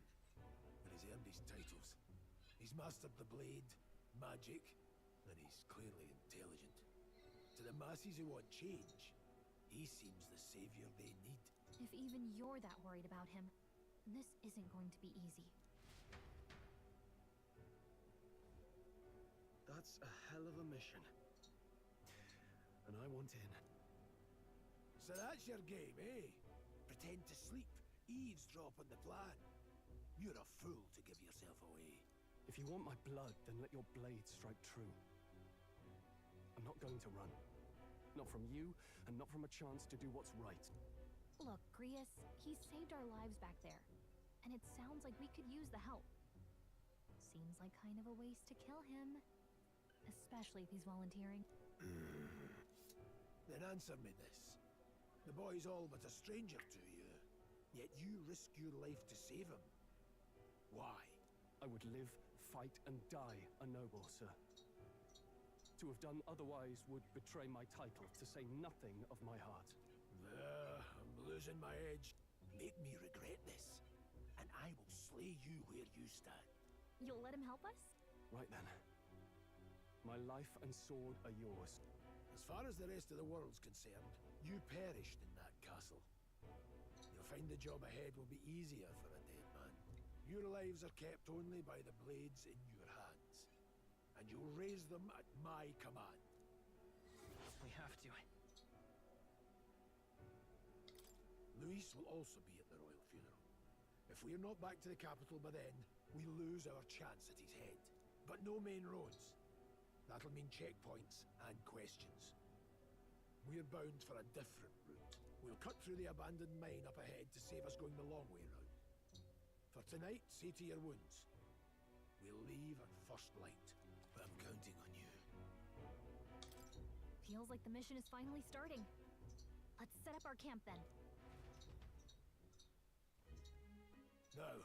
I: But he's earned his titles. He's mastered the blade, magic, and he's clearly intelligent. To the masses who want change, he seems the savior they need.
E: If even you're that worried about him, this isn't going to be easy.
O: That's a hell of a mission. And I want in.
I: So that's your game, eh? Pretend to sleep, eavesdrop on the plan. You're a fool to give yourself away.
O: If you want my blood, then let your blade strike true. I'm not going to run. Not from you, and not from a chance to do what's right.
E: Look, Grius, he saved our lives back there. And it sounds like we could use the help. Seems like kind of a waste to kill him. Especially if he's volunteering.
I: Then answer me this. The boy's all but a stranger to you, yet you risk your life to save him. Why?
O: I would live, fight, and die a noble, sir. To have done otherwise would betray my title, to say nothing of my heart.
I: I'm losing my edge. Make me regret this, and I will slay you where you stand.
E: You'll let him help us?
O: Right then. My life and sword are yours.
I: As far as the rest of the world's concerned, you perished in that castle. You'll find the job ahead will be easier for a dead man. Your lives are kept only by the blades in your hands, and you'll raise them at my command.
J: We have to.
I: Luis will also be at the royal funeral. If we're not back to the capital by then, we lose our chance at his head. But no main roads. That'll mean checkpoints and questions. We're bound for a different route. We'll cut through the abandoned mine up ahead to save us going the long way round. For tonight, see to your wounds. We'll leave at first light. I'm counting on you.
E: Feels like the mission is finally starting. Let's set up our camp then.
I: Now,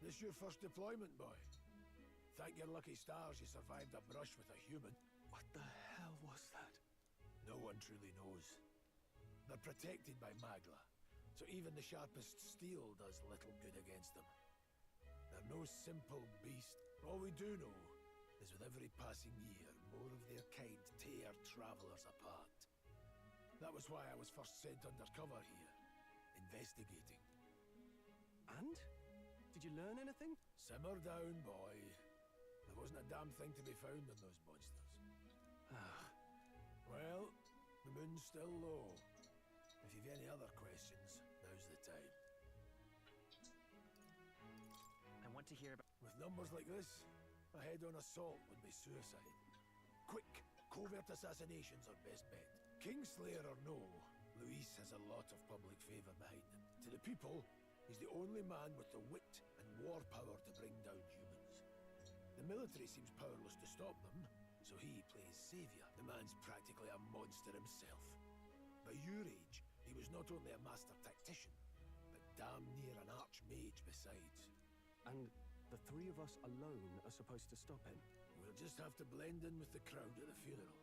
I: this your first deployment, boy? Thank your lucky stars you survived a brush with a human.
O: What the hell was that?
I: No one truly knows. They're protected by Magla, so even the sharpest steel does little good against them. They're no simple beast. All we do know is with every passing year, more of their kind tear travelers apart. That was why I was first sent undercover here, investigating.
O: And? Did you learn anything?
I: Simmer down, boy. There wasn't a damn thing to be found in those monsters. Well, the moon's still low. If you've any other questions, now's the time.
J: I want to hear about...
I: With numbers like this, a head-on assault would be suicide. Quick, covert assassinations are best bet. Kingslayer or no, Luis has a lot of public favour behind him. To the people, he's the only man with the wit and war power to bring down humans. The military seems powerless to stop them, so he plays saviour. The man's practically a monster himself. By your age, he was not only a master tactician, but damn near an archmage besides.
O: And the three of us alone are supposed to stop him?
I: We'll just have to blend in with the crowd at the funeral.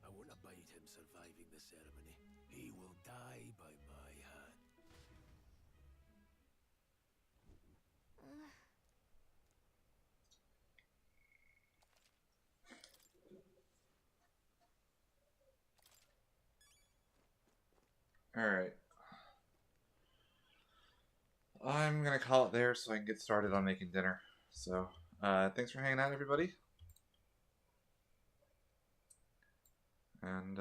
I: I won't abide him surviving the ceremony. He will die by my hand.
A: Alright. I'm gonna call it there so I can get started on making dinner. So, thanks for hanging out, everybody. And,